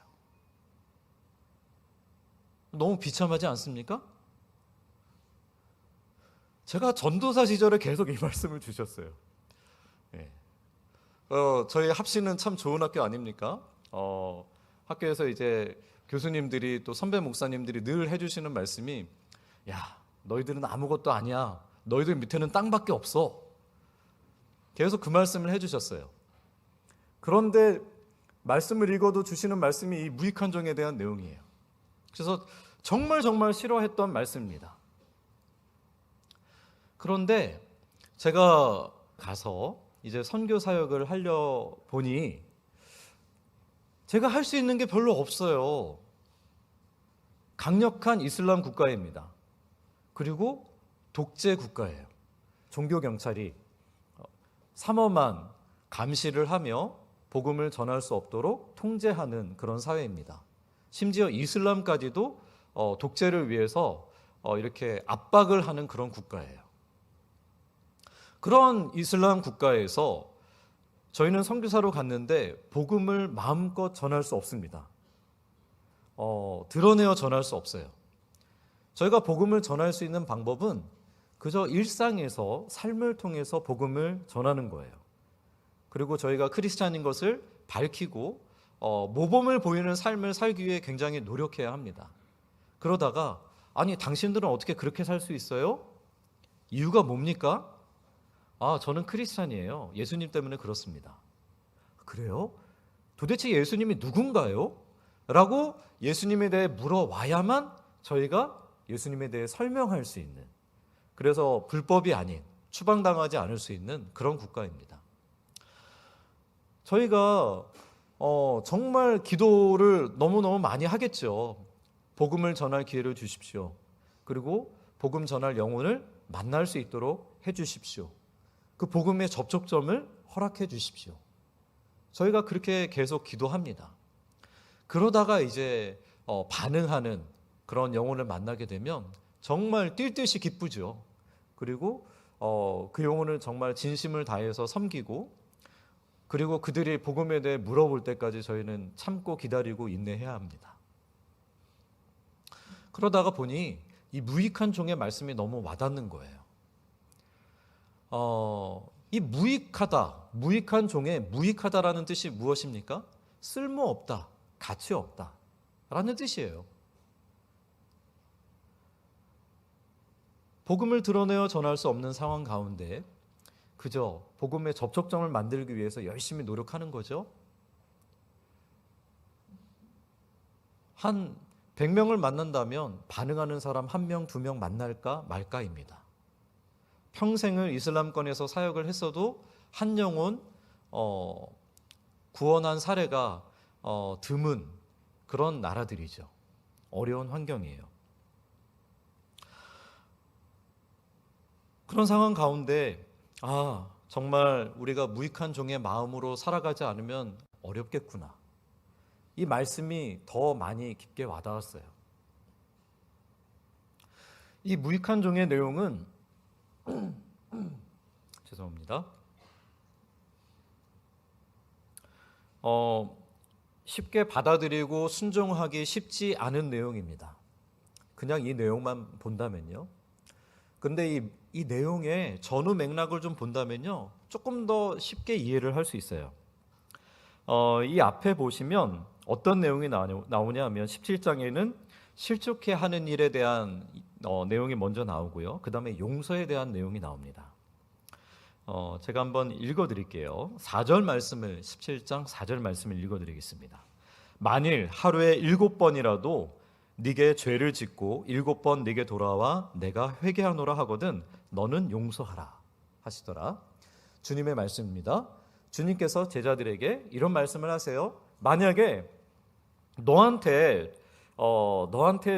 너무 비참하지 않습니까? 제가 전도사 시절에 계속 이 말씀을 주셨어요. 네. 저희 합시는 참 좋은 학교 아닙니까? 학교에서 이제 교수님들이 또 선배 목사님들이 늘 해주시는 말씀이 야, 너희들은 아무것도 아니야. 너희들 밑에는 땅밖에 없어. 계속 그 말씀을 해주셨어요. 그런데 말씀을 읽어도 주시는 말씀이 이 무익한 종에 대한 내용이에요. 그래서 정말 싫어했던 말씀입니다. 그런데 제가 가서 이제 선교 사역을 하려 보니 제가 할 수 있는 게 별로 없어요. 강력한 이슬람 국가입니다. 그리고 독재 국가예요. 종교 경찰이 삼엄한 감시를 하며 복음을 전할 수 없도록 통제하는 그런 사회입니다. 심지어 이슬람까지도 독재를 위해서 이렇게 압박을 하는 그런 국가예요. 그런 이슬람 국가에서 저희는 선교사로 갔는데 복음을 마음껏 전할 수 없습니다. 드러내어 전할 수 없어요. 저희가 복음을 전할 수 있는 방법은 그저 일상에서 삶을 통해서 복음을 전하는 거예요. 그리고 저희가 크리스찬인 것을 밝히고 모범을 보이는 삶을 살기 위해 굉장히 노력해야 합니다. 그러다가 아니 당신들은 어떻게 그렇게 살 수 있어요? 이유가 뭡니까? 저는 크리스찬이에요. 예수님 때문에 그렇습니다. 그래요? 도대체 예수님이 누군가요? 라고 예수님에 대해 물어와야만 저희가 예수님에 대해 설명할 수 있는, 그래서 불법이 아닌, 추방당하지 않을 수 있는 그런 국가입니다. 저희가 정말 기도를 너무너무 많이 하겠죠. 복음을 전할 기회를 주십시오. 그리고 복음 전할 영혼을 만날 수 있도록 해주십시오. 그 복음의 접촉점을 허락해 주십시오. 저희가 그렇게 계속 기도합니다. 그러다가 이제 반응하는 그런 영혼을 만나게 되면 정말 뛸 듯이 기쁘죠. 그리고 그 영혼을 정말 진심을 다해서 섬기고, 그리고 그들이 복음에 대해 물어볼 때까지 저희는 참고 기다리고 인내해야 합니다. 그러다가 보니 이 무익한 종의 말씀이 너무 와닿는 거예요. 이 무익한 종의 무익하다라는 뜻이 무엇입니까? 쓸모없다, 가치 없다 라는 뜻이에요. 복음을 드러내어 전할 수 없는 상황 가운데 그저 복음의 접촉점을 만들기 위해서 열심히 노력하는 거죠. 한 100명을 만난다면 반응하는 사람 1명, 2명 만날까 말까입니다. 평생을 이슬람권에서 사역을 했어도 한 영혼 구원한 사례가 드문 그런 나라들이죠. 어려운 환경이에요. 그런 상황 가운데 정말 우리가 무익한 종의 마음으로 살아가지 않으면 어렵겠구나. 이 말씀이 더 많이 깊게 와닿았어요. 이 무익한 종의 내용은 죄송합니다. 쉽게 받아들이고 순종하기 쉽지 않은 내용입니다. 그냥 이 내용만 본다면요. 근데 이 내용의 전후 맥락을 좀 본다면요, 조금 더 쉽게 이해를 할 수 있어요. 이 앞에 보시면 어떤 내용이 나오냐 하면 17장에는 실족해 하는 일에 대한 내용이 먼저 나오고요. 그 다음에 용서에 대한 내용이 나옵니다. 제가 한번 읽어드릴게요. 4절 말씀을, 17장 4절 말씀을 읽어드리겠습니다. 만일 하루에 7번이라도 네게 죄를 짓고 7번 네게 돌아와 내가 회개하노라 하거든 너는 용서하라 하시더라. 주님의 말씀입니다. 주님께서 제자들에게 이런 말씀을 하세요. 만약에 너한테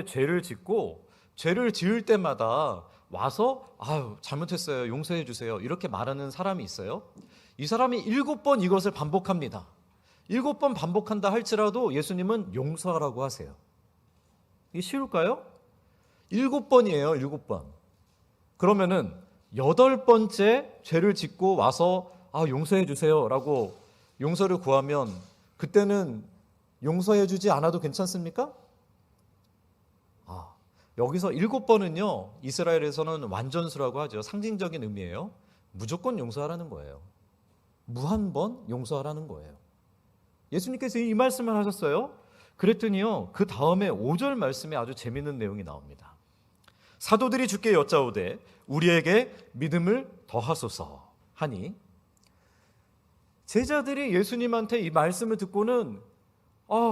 죄를 짓고 죄를 지을 때마다 와서 잘못했어요, 용서해 주세요 이렇게 말하는 사람이 있어요. 이 사람이 7번 이것을 반복합니다. 7번 반복한다 할지라도 예수님은 용서하라고 하세요. 이게 쉬울까요? 7번이에요. 7번. 그러면은 8번째 죄를 짓고 와서 용서해 주세요 라고 용서를 구하면 그때는 용서해 주지 않아도 괜찮습니까? 여기서 7번은요 이스라엘에서는 완전수라고 하죠. 상징적인 의미예요. 무조건 용서하라는 거예요. 무한번 용서하라는 거예요. 예수님께서 이 말씀을 하셨어요. 그랬더니요 그 다음에 5절 말씀에 아주 재미있는 내용이 나옵니다. 사도들이 주께 여짜오되 우리에게 믿음을 더하소서 하니, 제자들이 예수님한테 이 말씀을 듣고는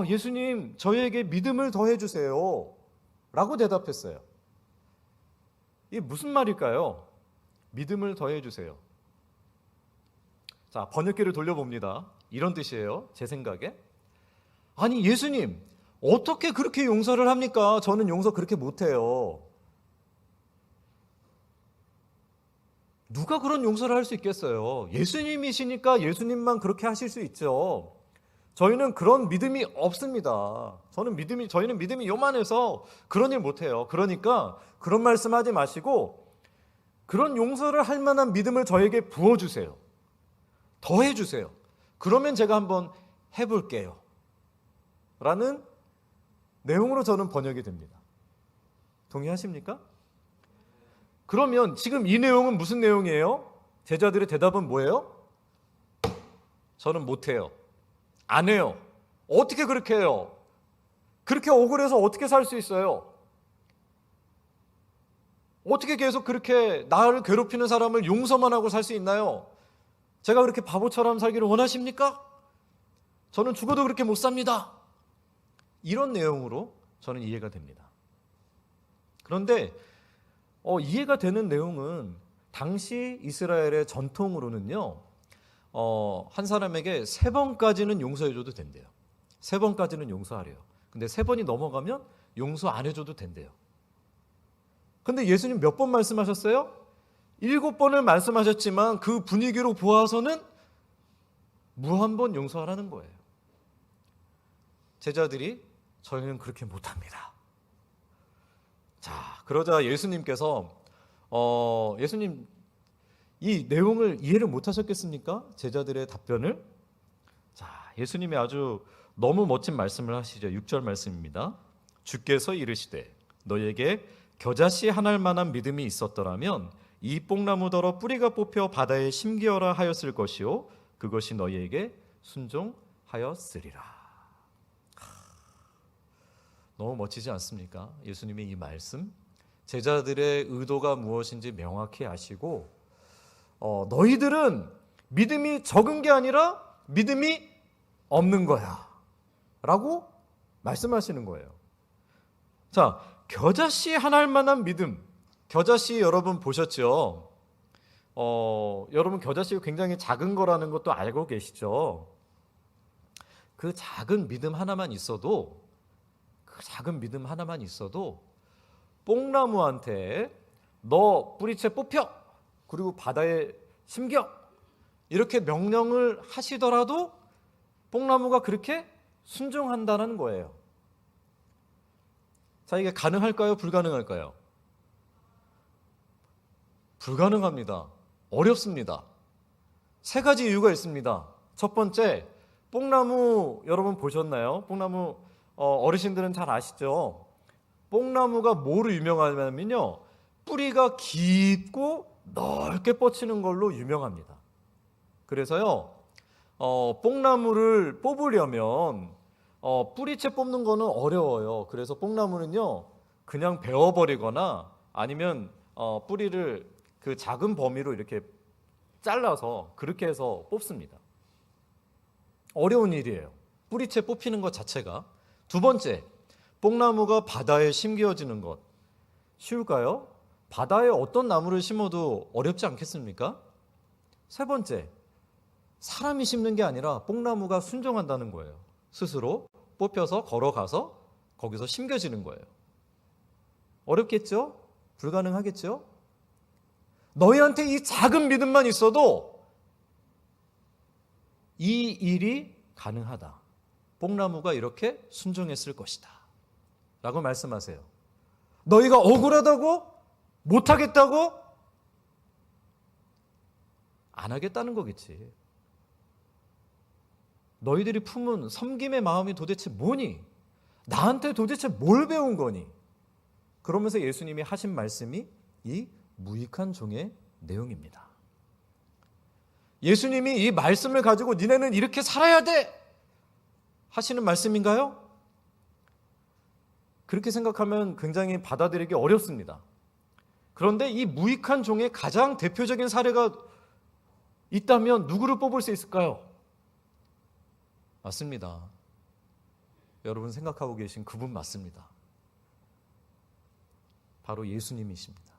예수님 저희에게 믿음을 더해 주세요 라고 대답했어요. 이게 무슨 말일까요? 믿음을 더해 주세요. 자, 번역기를 돌려봅니다. 이런 뜻이에요. 제 생각에. 아니 예수님 어떻게 그렇게 용서를 합니까? 저는 용서 그렇게 못해요. 누가 그런 용서를 할 수 있겠어요? 예수님이시니까 예수님만 그렇게 하실 수 있죠. 저희는 그런 믿음이 없습니다. 저희는 믿음이 요만해서 그런 일 못해요. 그러니까 그런 말씀하지 마시고 그런 용서를 할 만한 믿음을 저에게 부어주세요. 더해주세요. 그러면 제가 한번 해볼게요 라는 내용으로 저는 번역이 됩니다. 동의하십니까? 그러면 지금 이 내용은 무슨 내용이에요? 제자들의 대답은 뭐예요? 저는 못해요. 안 해요. 어떻게 그렇게 해요? 그렇게 억울해서 어떻게 살 수 있어요? 어떻게 계속 그렇게 나를 괴롭히는 사람을 용서만 하고 살 수 있나요? 제가 그렇게 바보처럼 살기를 원하십니까? 저는 죽어도 그렇게 못 삽니다. 이런 내용으로 저는 이해가 됩니다. 그런데 이해가 되는 내용은 당시 이스라엘의 전통으로는요, 한 사람에게 3번까지는 용서해줘도 된대요. 3번까지는 용서하래요. 근데 3번이 넘어가면 용서 안 해줘도 된대요. 근데 예수님 몇 번 말씀하셨어요? 7번을 말씀하셨지만 그 분위기로 보아서는 무한번 용서하라는 거예요. 제자들이 저희는 그렇게 못합니다. 자, 그러자 예수님께서 예수님 이 내용을 이해를 못하셨겠습니까? 제자들의 답변을. 자, 예수님이 아주 너무 멋진 말씀을 하시죠. 6절 말씀입니다. 주께서 이르시되 너에게 겨자씨 하나일 만한 믿음이 있었더라면 이 뽕나무더러 뿌리가 뽑혀 바다에 심기어라 하였을 것이요 그것이 너희에게 순종하였으리라. 너무 멋지지 않습니까? 예수님의 이 말씀, 제자들의 의도가 무엇인지 명확히 아시고 너희들은 믿음이 적은 게 아니라 믿음이 없는 거야 라고 말씀하시는 거예요. 자, 겨자씨 하나일 만한 믿음. 겨자씨 여러분 보셨죠? 여러분 겨자씨가 굉장히 작은 거라는 것도 알고 계시죠? 그 작은 믿음 하나만 있어도 뽕나무한테 너 뿌리채 뽑혀 그리고 바다에 심겨 이렇게 명령을 하시더라도 뽕나무가 그렇게 순종한다는 거예요. 자, 이게 가능할까요? 불가능할까요? 불가능합니다. 어렵습니다. 3가지 이유가 있습니다. 첫 번째, 뽕나무 여러분 보셨나요? 뽕나무 어르신들은 잘 아시죠? 뽕나무가 뭐로 유명하냐면요, 뿌리가 깊고 넓게 뻗치는 걸로 유명합니다. 그래서요, 뽕나무를 뽑으려면 뿌리채 뽑는 거는 어려워요. 그래서 뽕나무는요, 그냥 베어버리거나 아니면 뿌리를 그 작은 범위로 이렇게 잘라서 그렇게 해서 뽑습니다. 어려운 일이에요. 뿌리채 뽑히는 것 자체가. 두 번째, 뽕나무가 바다에 심겨지는 것. 쉬울까요? 바다에 어떤 나무를 심어도 어렵지 않겠습니까? 세 번째, 사람이 심는 게 아니라 뽕나무가 순종한다는 거예요. 스스로 뽑혀서 걸어가서 거기서 심겨지는 거예요. 어렵겠죠? 불가능하겠죠? 너희한테 이 작은 믿음만 있어도 이 일이 가능하다. 뽕나무가 이렇게 순종했을 것이다 라고 말씀하세요. 너희가 억울하다고? 못하겠다고? 안 하겠다는 거겠지. 너희들이 품은 섬김의 마음이 도대체 뭐니? 나한테 도대체 뭘 배운 거니? 그러면서 예수님이 하신 말씀이 이 무익한 종의 내용입니다. 예수님이 이 말씀을 가지고 니네는 이렇게 살아야 돼 하시는 말씀인가요? 그렇게 생각하면 굉장히 받아들이기 어렵습니다. 그런데 이 무익한 종의 가장 대표적인 사례가 있다면 누구를 뽑을 수 있을까요? 맞습니다. 여러분 생각하고 계신 그분 맞습니다. 바로 예수님이십니다.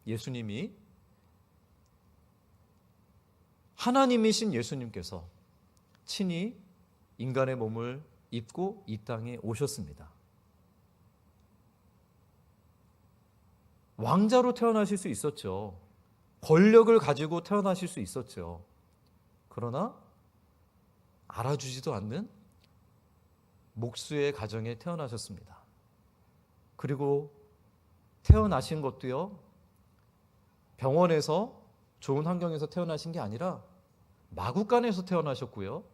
예수님이 하나님이신 예수님께서 친히 인간의 몸을 입고 이 땅에 오셨습니다. 왕자로 태어나실 수 있었죠. 권력을 가지고 태어나실 수 있었죠. 그러나 알아주지도 않는 목수의 가정에 태어나셨습니다. 그리고 태어나신 것도요, 병원에서 좋은 환경에서 태어나신 게 아니라 마구간에서 태어나셨고요.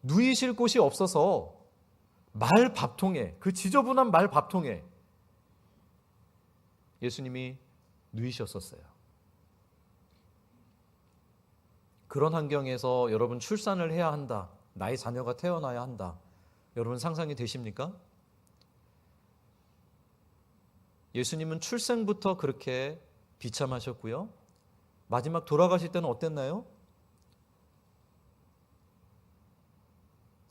누이실 곳이 없어서 말밥통에, 그 지저분한 말밥통에 예수님이 누이셨었어요. 그런 환경에서 여러분 출산을 해야 한다. 나의 자녀가 태어나야 한다. 여러분 상상이 되십니까? 예수님은 출생부터 그렇게 비참하셨고요. 마지막 돌아가실 때는 어땠나요?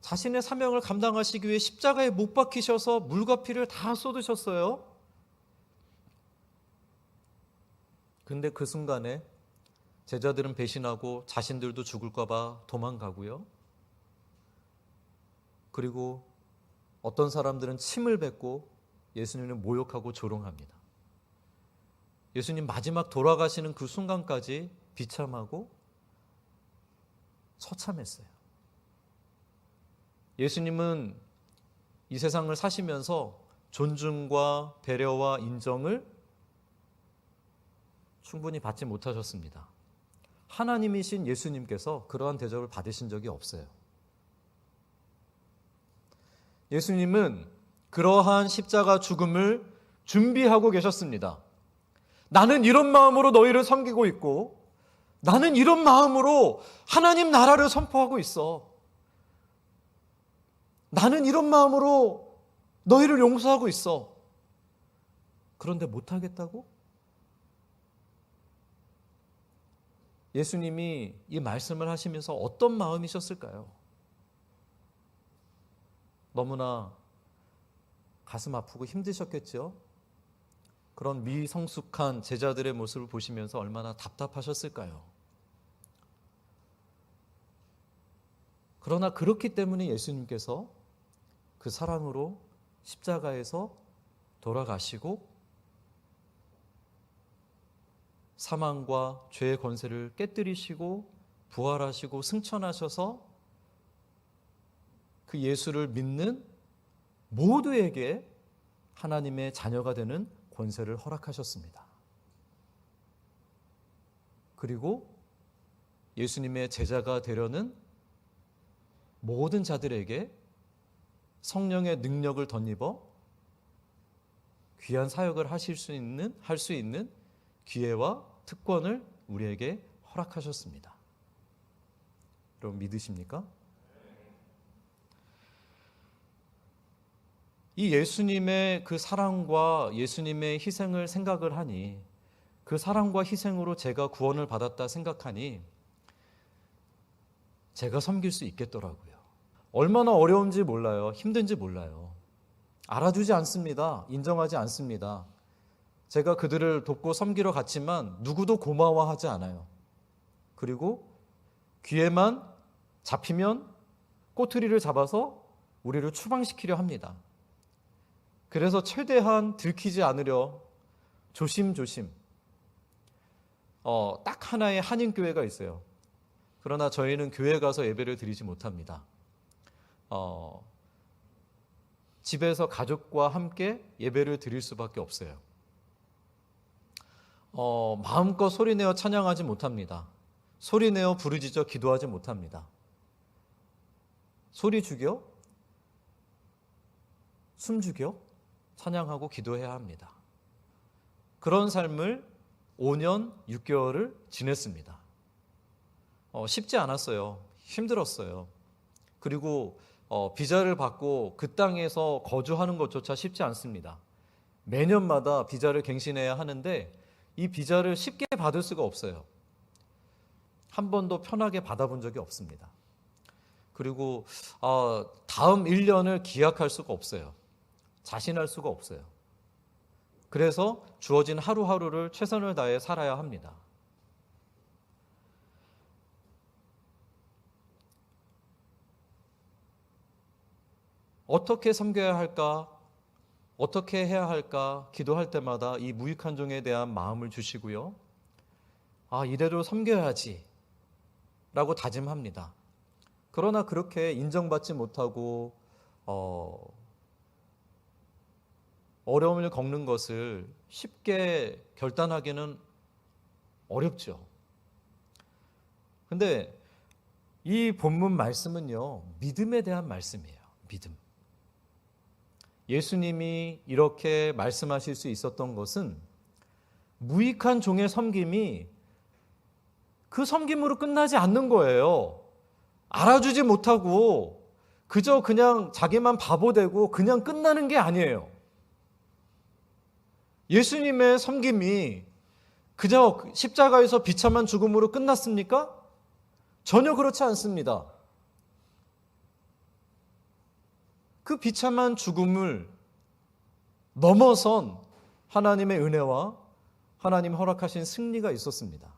자신의 사명을 감당하시기 위해 십자가에 못 박히셔서 물과 피를 다 쏟으셨어요. 근데 그 순간에 제자들은 배신하고 자신들도 죽을까 봐 도망가고요. 그리고 어떤 사람들은 침을 뱉고 예수님을 모욕하고 조롱합니다. 예수님 마지막 돌아가시는 그 순간까지 비참하고 처참했어요. 예수님은 이 세상을 사시면서 존중과 배려와 인정을 충분히 받지 못하셨습니다. 하나님이신 예수님께서 그러한 대접을 받으신 적이 없어요. 예수님은 그러한 십자가 죽음을 준비하고 계셨습니다. 나는 이런 마음으로 너희를 섬기고 있고, 나는 이런 마음으로 하나님 나라를 선포하고 있어. 나는 이런 마음으로 너희를 용서하고 있어. 그런데 못하겠다고? 예수님이 이 말씀을 하시면서 어떤 마음이셨을까요? 너무나 가슴 아프고 힘드셨겠죠? 그런 미성숙한 제자들의 모습을 보시면서 얼마나 답답하셨을까요? 그러나 그렇기 때문에 예수님께서 그 사랑으로 십자가에서 돌아가시고 사망과 죄의 권세를 깨뜨리시고 부활하시고 승천하셔서 그 예수를 믿는 모두에게 하나님의 자녀가 되는 권세를 허락하셨습니다. 그리고 예수님의 제자가 되려는 모든 자들에게 성령의 능력을 덧입어 귀한 사역을 할 수 있는 기회와 특권을 우리에게 허락하셨습니다. 여러분 믿으십니까? 이 예수님의 그 사랑과 예수님의 희생을 생각을 하니, 그 사랑과 희생으로 제가 구원을 받았다 생각하니 제가 섬길 수 있겠더라고요. 얼마나 어려운지 몰라요. 힘든지 몰라요. 알아주지 않습니다. 인정하지 않습니다. 제가 그들을 돕고 섬기러 갔지만 누구도 고마워하지 않아요. 그리고 귀에만 잡히면 꼬투리를 잡아서 우리를 추방시키려 합니다. 그래서 최대한 들키지 않으려 조심조심 딱 하나의 한인교회가 있어요. 그러나 저희는 교회 가서 예배를 드리지 못합니다. 집에서 가족과 함께 예배를 드릴 수밖에 없어요. 마음껏 소리내어 찬양하지 못합니다. 소리내어 부르짖어 기도하지 못합니다. 소리 죽여, 숨 죽여 찬양하고 기도해야 합니다. 그런 삶을 5년 6개월을 지냈습니다. 쉽지 않았어요. 힘들었어요. 그리고 비자를 받고 그 땅에서 거주하는 것조차 쉽지 않습니다. 매년마다 비자를 갱신해야 하는데 이 비자를 쉽게 받을 수가 없어요. 한 번도 편하게 받아본 적이 없습니다. 그리고 다음 1년을 기약할 수가 없어요. 자신할 수가 없어요. 그래서 주어진 하루하루를 최선을 다해 살아야 합니다. 어떻게 섬겨야 할까? 어떻게 해야 할까? 기도할 때마다 이 무익한 종에 대한 마음을 주시고요. 이대로 섬겨야지 라고 다짐합니다. 그러나 그렇게 인정받지 못하고 어려움을 겪는 것을 쉽게 결단하기는 어렵죠. 근데 이 본문 말씀은요, 믿음에 대한 말씀이에요. 믿음. 예수님이 이렇게 말씀하실 수 있었던 것은 무익한 종의 섬김이 그 섬김으로 끝나지 않는 거예요. 알아주지 못하고 그저 그냥 자기만 바보 되고 그냥 끝나는 게 아니에요. 예수님의 섬김이 그저 십자가에서 비참한 죽음으로 끝났습니까? 전혀 그렇지 않습니다. 그 비참한 죽음을 넘어선 하나님의 은혜와 하나님 허락하신 승리가 있었습니다.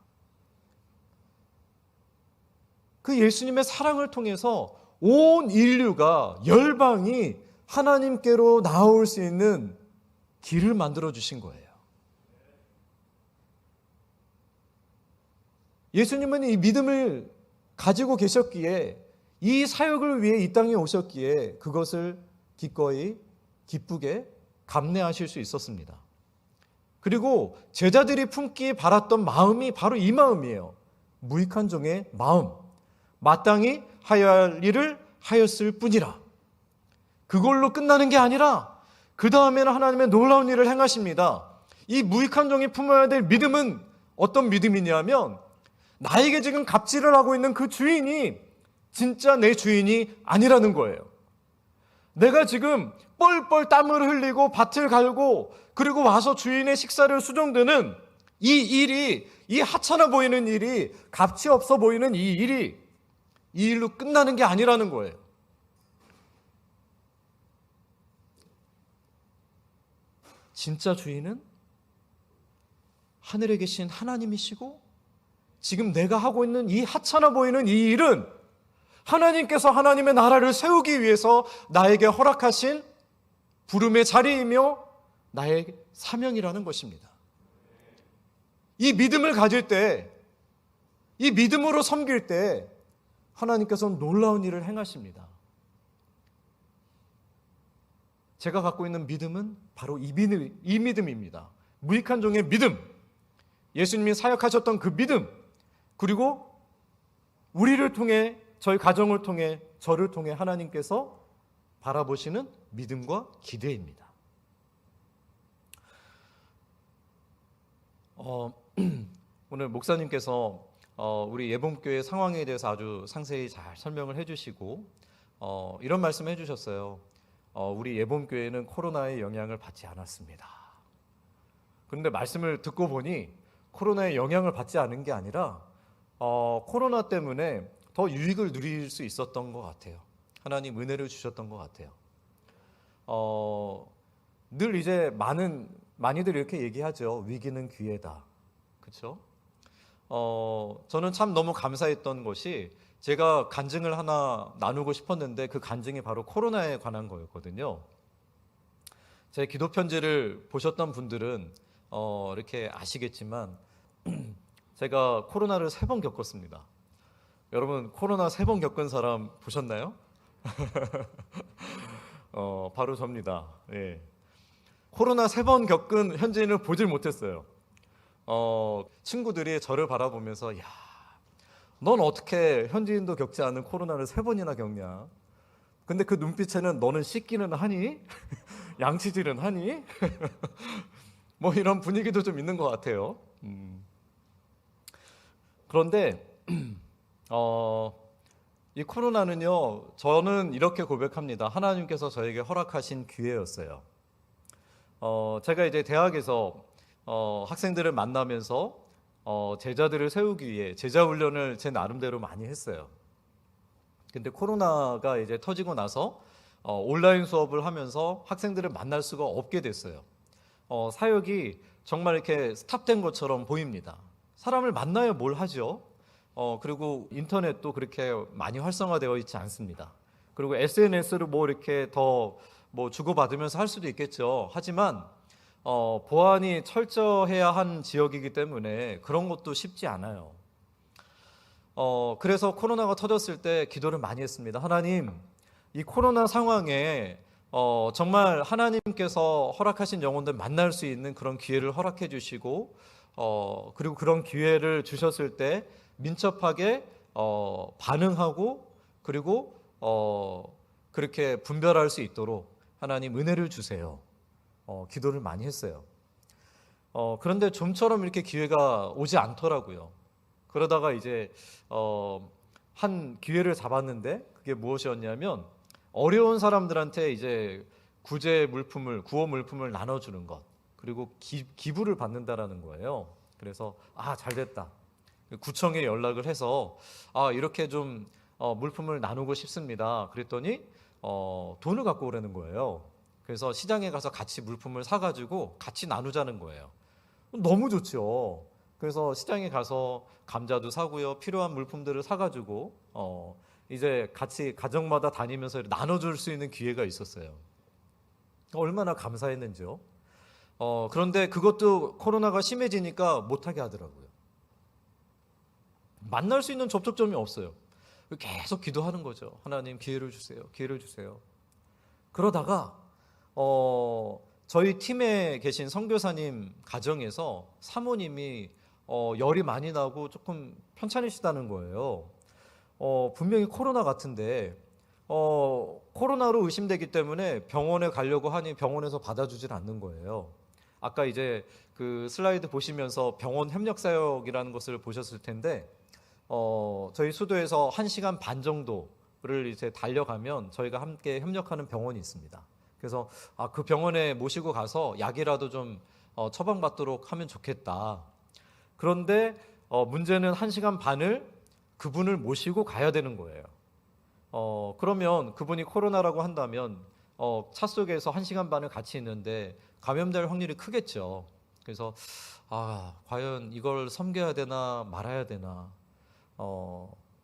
그 예수님의 사랑을 통해서 온 인류가, 열방이 하나님께로 나올 수 있는 길을 만들어 주신 거예요. 예수님은 이 믿음을 가지고 계셨기에, 이 사역을 위해 이 땅에 오셨기에 그것을 기꺼이 기쁘게 감내하실 수 있었습니다. 그리고 제자들이 품기 바랐던 마음이 바로 이 마음이에요. 무익한 종의 마음, 마땅히 하여야 할 일을 하였을 뿐이라. 그걸로 끝나는 게 아니라 그 다음에는 하나님의 놀라운 일을 행하십니다. 이 무익한 종이 품어야 될 믿음은 어떤 믿음이냐면, 나에게 지금 갑질을 하고 있는 그 주인이 진짜 내 주인이 아니라는 거예요. 내가 지금 뻘뻘 땀을 흘리고 밭을 갈고 그리고 와서 주인의 식사를 수종드는 이 일이, 이 하찮아 보이는 일이, 값이 없어 보이는 이 일이 이 일로 끝나는 게 아니라는 거예요. 진짜 주인은 하늘에 계신 하나님이시고, 지금 내가 하고 있는 이 하찮아 보이는 이 일은 하나님께서 하나님의 나라를 세우기 위해서 나에게 허락하신 부름의 자리이며 나의 사명이라는 것입니다. 이 믿음을 가질 때, 이 믿음으로 섬길 때 하나님께서는 놀라운 일을 행하십니다. 제가 갖고 있는 믿음은 바로 이 믿음입니다. 무익한 종의 믿음, 예수님이 사역하셨던 그 믿음, 그리고 우리를 통해, 저희 가정을 통해, 저를 통해 하나님께서 바라보시는 믿음과 기대입니다. 오늘 목사님께서 우리 예봉교회 상황에 대해서 아주 상세히 잘 설명을 해주시고 이런 말씀을 해주셨어요. 우리 예봉교회는 코로나의 영향을 받지 않았습니다. 그런데 말씀을 듣고 보니 코로나의 영향을 받지 않은 게 아니라 코로나 때문에 더 유익을 누릴 수 있었던 것 같아요. 하나님 은혜를 주셨던 것 같아요. 늘 이제 많이들 이렇게 얘기하죠. 위기는 기회다. 그렇죠? 저는 참 너무 감사했던 것이, 제가 간증을 하나 나누고 싶었는데 그 간증이 바로 코로나에 관한 거였거든요. 제 기도 편지를 보셨던 분들은 이렇게 아시겠지만 제가 코로나를 3번 겪었습니다. 여러분, 코로나 3번 겪은 사람 보셨나요? 바로 접니다. 예. 코로나 3번 겪은 현지인을 보질 못했어요. 친구들이 저를 바라보면서, 야, 넌 어떻게 현지인도 겪지 않은 코로나를 3번이나 겪냐? 근데 그 눈빛에는 너는 씻기는 하니? 양치질은 하니? 뭐 이런 분위기도 좀 있는 것 같아요. 그런데 이 코로나는요, 저는 이렇게 고백합니다. 하나님께서 저에게 허락하신 기회였어요. 제가 이제 대학에서 학생들을 만나면서 제자들을 세우기 위해 제자 훈련을 제 나름대로 많이 했어요. 근데 코로나가 이제 터지고 나서 온라인 수업을 하면서 학생들을 만날 수가 없게 됐어요. 사역이 정말 이렇게 스탑된 것처럼 보입니다. 사람을 만나야 뭘 하죠? 그리고 인터넷도 그렇게 많이 활성화되어 있지 않습니다. 그리고 SNS를 뭐 이렇게 더 뭐 주고받으면서 할 수도 있겠죠. 하지만 보안이 철저해야 한 지역이기 때문에 그런 것도 쉽지 않아요. 그래서 코로나가 터졌을 때 기도를 많이 했습니다. 하나님, 이 코로나 상황에 정말 하나님께서 허락하신 영혼들 만날 수 있는 그런 기회를 허락해 주시고, 그리고 그런 기회를 주셨을 때 민첩하게 반응하고, 그리고 그렇게 분별할 수 있도록 하나님 은혜를 주세요. 기도를 많이 했어요. 그런데 좀처럼 이렇게 기회가 오지 않더라고요. 그러다가 이제 한 기회를 잡았는데, 그게 무엇이었냐면 어려운 사람들한테 이제 구호 물품을 나눠주는 것. 그리고 기부를 받는다라는 거예요. 그래서 잘 됐다. 구청에 연락을 해서 이렇게 좀 물품을 나누고 싶습니다. 그랬더니 돈을 갖고 오라는 거예요. 그래서 시장에 가서 같이 물품을 사가지고 같이 나누자는 거예요. 너무 좋죠. 그래서 시장에 가서 감자도 사고요, 필요한 물품들을 사가지고 이제 같이 가정마다 다니면서 나눠줄 수 있는 기회가 있었어요. 얼마나 감사했는지요. 그런데 그것도 코로나가 심해지니까 못하게 하더라고요. 만날 수 있는 접촉점이 없어요. 계속 기도하는 거죠. 하나님 기회를 주세요. 기회를 주세요. 그러다가 저희 팀에 계신 선교사님 가정에서 사모님이 열이 많이 나고 조금 편찮으시다는 거예요. 분명히 코로나 같은데 코로나로 의심되기 때문에 병원에 가려고 하니 병원에서 받아주질 않는 거예요. 아까 이제 그 슬라이드 보시면서 병원 협력 사역이라는 것을 보셨을 텐데 저희 수도에서 1시간 반 정도를 이제 달려가면 저희가 함께 협력하는 병원이 있습니다. 그래서 그 병원에 모시고 가서 약이라도 좀 처방받도록 하면 좋겠다. 그런데 문제는 1시간 반을 그분을 모시고 가야 되는 거예요. 그러면 그분이 코로나라고 한다면 차 속에서 1시간 반을 같이 있는데 감염될 확률이 크겠죠. 그래서 과연 이걸 섬겨야 되나 말아야 되나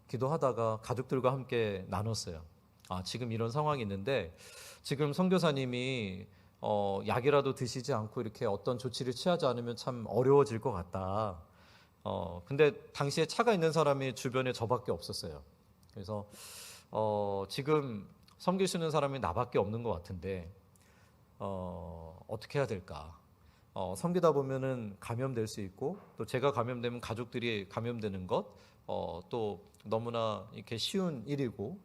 기도하다가 가족들과 함께 나눴어요. 지금 이런 상황이 있는데 지금 선교사님이 약이라도 드시지 않고 이렇게 어떤 조치를 취하지 않으면 참 어려워질 것 같다. 근데 당시에 차가 있는 사람이 주변에 저밖에 없었어요. 그래서 지금 섬기시는 사람이 나밖에 없는 것 같은데 어떻게 해야 될까? 섬기다 보면은 감염될 수 있고 또 제가 감염되면 가족들이 감염되는 것 또 너무나 이렇게 쉬운 일이고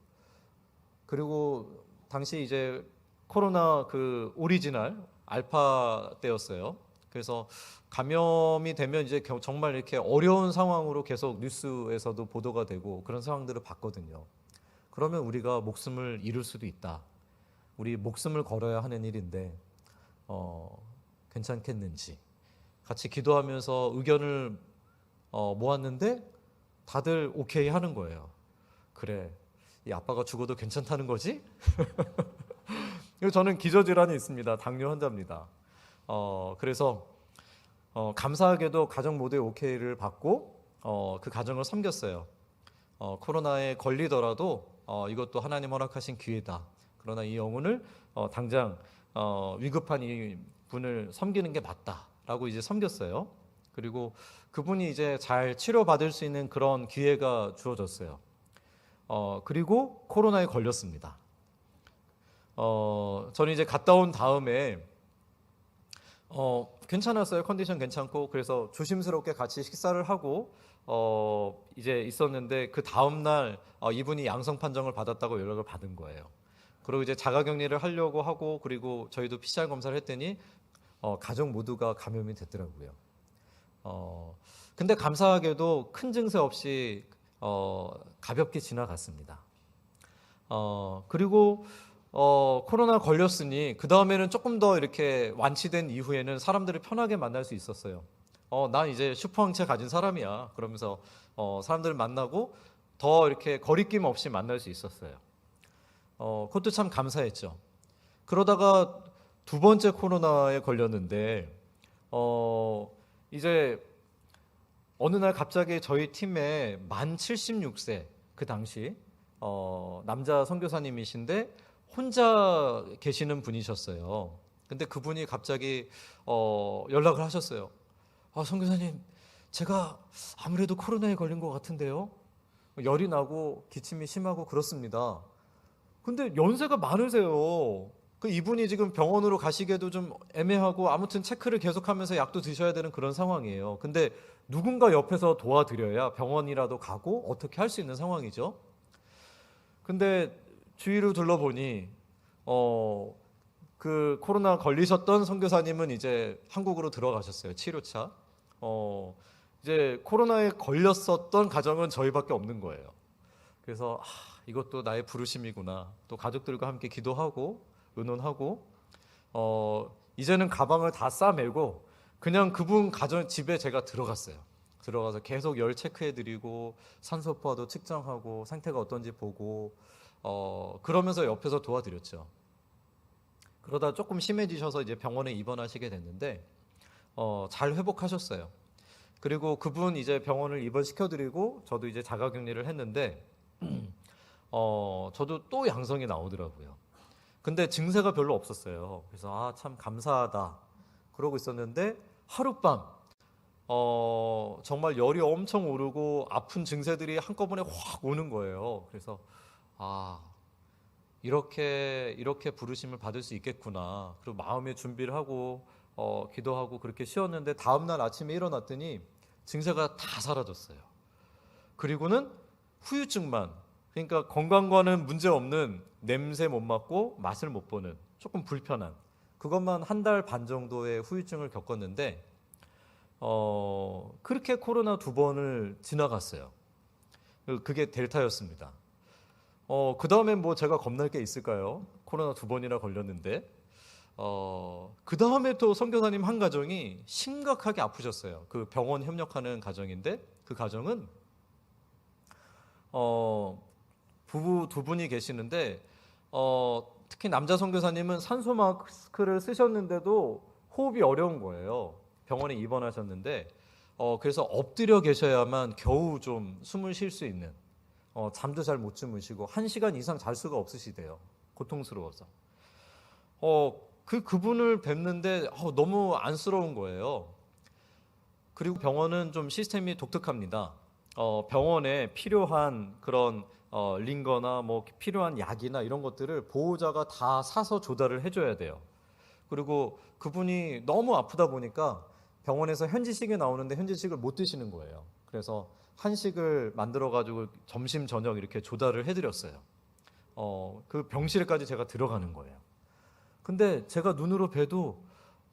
그리고 당시 이제 코로나 그 오리지널 알파 때였어요. 그래서 감염이 되면 이제 정말 이렇게 어려운 상황으로 계속 뉴스에서도 보도가 되고 그런 상황들을 봤거든요. 그러면 우리가 목숨을 잃을 수도 있다. 우리 목숨을 걸어야 하는 일인데 괜찮겠는지 같이 기도하면서 의견을 모았는데 다들 오케이 하는 거예요. 그래, 이 아빠가 죽어도 괜찮다는 거지? 그리고 저는 기저질환이 있습니다. 당뇨 환자입니다. 그래서 감사하게도 가정 모두의 오케이를 받고 그 가정을 섬겼어요. 코로나에 걸리더라도 이것도 하나님 허락하신 기회다. 그러나 이 영혼을 당장 위급한 이 분을 섬기는 게 맞다라고 이제 섬겼어요. 그리고 그분이 이제 잘 치료받을 수 있는 그런 기회가 주어졌어요. 그리고 코로나에 걸렸습니다. 저는 이제 갔다 온 다음에 괜찮았어요. 컨디션 괜찮고 그래서 조심스럽게 같이 식사를 하고 이제 있었는데 그 다음 날 이분이 양성 판정을 받았다고 연락을 받은 거예요. 그리고 이제 자가격리를 하려고 하고 그리고 저희도 PCR 검사를 했더니 가족 모두가 감염이 됐더라고요. 근데 감사하게도 큰 증세 없이 가볍게 지나갔습니다. 그리고 코로나 걸렸으니 그 다음에는 조금 더 이렇게 완치된 이후에는 사람들을 편하게 만날 수 있었어요. 난 이제 슈퍼항체 가진 사람이야. 그러면서 사람들을 만나고 더 이렇게 거리낌 없이 만날 수 있었어요. 그것도 참 감사했죠. 그러다가 두 번째 코로나에 걸렸는데 이제 어느 날 갑자기 저희 팀에 만 76세 그 당시 남자 선교사님이신데 혼자 계시는 분이셨어요. 근데 그분이 갑자기 연락을 하셨어요. 선교사님, 제가 아무래도 코로나에 걸린 것 같은데요. 열이 나고 기침이 심하고 그렇습니다. 근데 연세가 많으세요. 이분이 지금 병원으로 가시기에도 좀 애매하고 아무튼 체크를 계속하면서 약도 드셔야 되는 그런 상황이에요. 근데 누군가 옆에서 도와드려야 병원이라도 가고 어떻게 할 수 있는 상황이죠. 근데 주위를 둘러보니 그 코로나 걸리셨던 선교사님은 이제 한국으로 들어가셨어요. 치료차. 이제 코로나에 걸렸었던 가정은 저희밖에 없는 거예요. 그래서 이것도 나의 부르심이구나. 또 가족들과 함께 기도하고 의논하고 이제는 가방을 다 싸매고 그냥 그분 가정 집에 제가 들어갔어요. 들어가서 계속 열 체크해드리고 산소포화도 측정하고 상태가 어떤지 보고 그러면서 옆에서 도와드렸죠. 그러다 조금 심해지셔서 이제 병원에 입원하시게 됐는데 잘 회복하셨어요. 그리고 그분 이제 병원을 입원시켜드리고 저도 이제 자가격리를 했는데 저도 또 양성이 나오더라고요. 근데 증세가 별로 없었어요. 그래서 참 감사하다 그러고 있었는데 하룻밤 정말 열이 엄청 오르고 아픈 증세들이 한꺼번에 확 오는 거예요. 그래서 이렇게 부르심을 받을 수 있겠구나. 그리고 마음의 준비를 하고 기도하고 그렇게 쉬었는데 다음날 아침에 일어났더니 증세가 다 사라졌어요. 그리고는 후유증만, 그러니까 건강과는 문제 없는 냄새 못 맡고 맛을 못 보는 조금 불편한 그것만 한 달 반 정도의 후유증을 겪었는데 그렇게 코로나 2번을 지나갔어요. 그게 델타였습니다. 그 다음에 뭐 제가 겁날 게 있을까요? 코로나 2번이나 걸렸는데 그 다음에 또 선교사님 한 가정이 심각하게 아프셨어요. 그 병원 협력하는 가정인데 그 가정은 부부 2분이 계시는데 특히 남자 선교사님은 산소 마스크를 쓰셨는데도 호흡이 어려운 거예요. 병원에 입원하셨는데 그래서 엎드려 계셔야만 겨우 좀 숨을 쉴 수 있는 잠도 잘 못 주무시고 1시간 이상 잘 수가 없으시대요. 고통스러워서. 그분을 뵙는데 너무 안쓰러운 거예요. 그리고 병원은 좀 시스템이 독특합니다. 병원에 필요한 그런 링거나 뭐 필요한 약이나 이런 것들을 보호자가 다 사서 조달을 해줘야 돼요. 그리고 그분이 너무 아프다 보니까 병원에서 현지식이 나오는데 현지식을 못 드시는 거예요. 그래서 한식을 만들어가지고 점심 저녁 이렇게 조달을 해드렸어요. 그 병실에까지 제가 들어가는 거예요. 근데 제가 눈으로 봬도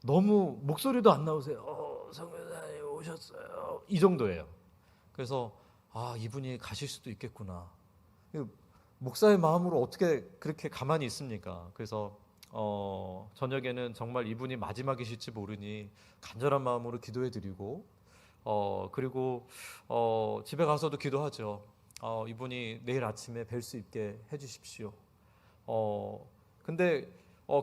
너무 목소리도 안 나오세요. 선교사님 오셨어요. 이 정도예요. 그래서 이분이 가실 수도 있겠구나. 목사의 마음으로 어떻게 그렇게 가만히 있습니까? 그래서 저녁에는 정말 이분이 마지막이실지 모르니 간절한 마음으로 기도해드리고 그리고 집에 가서도 기도하죠. 이분이 내일 아침에 뵐 수 있게 해주십시오. 근데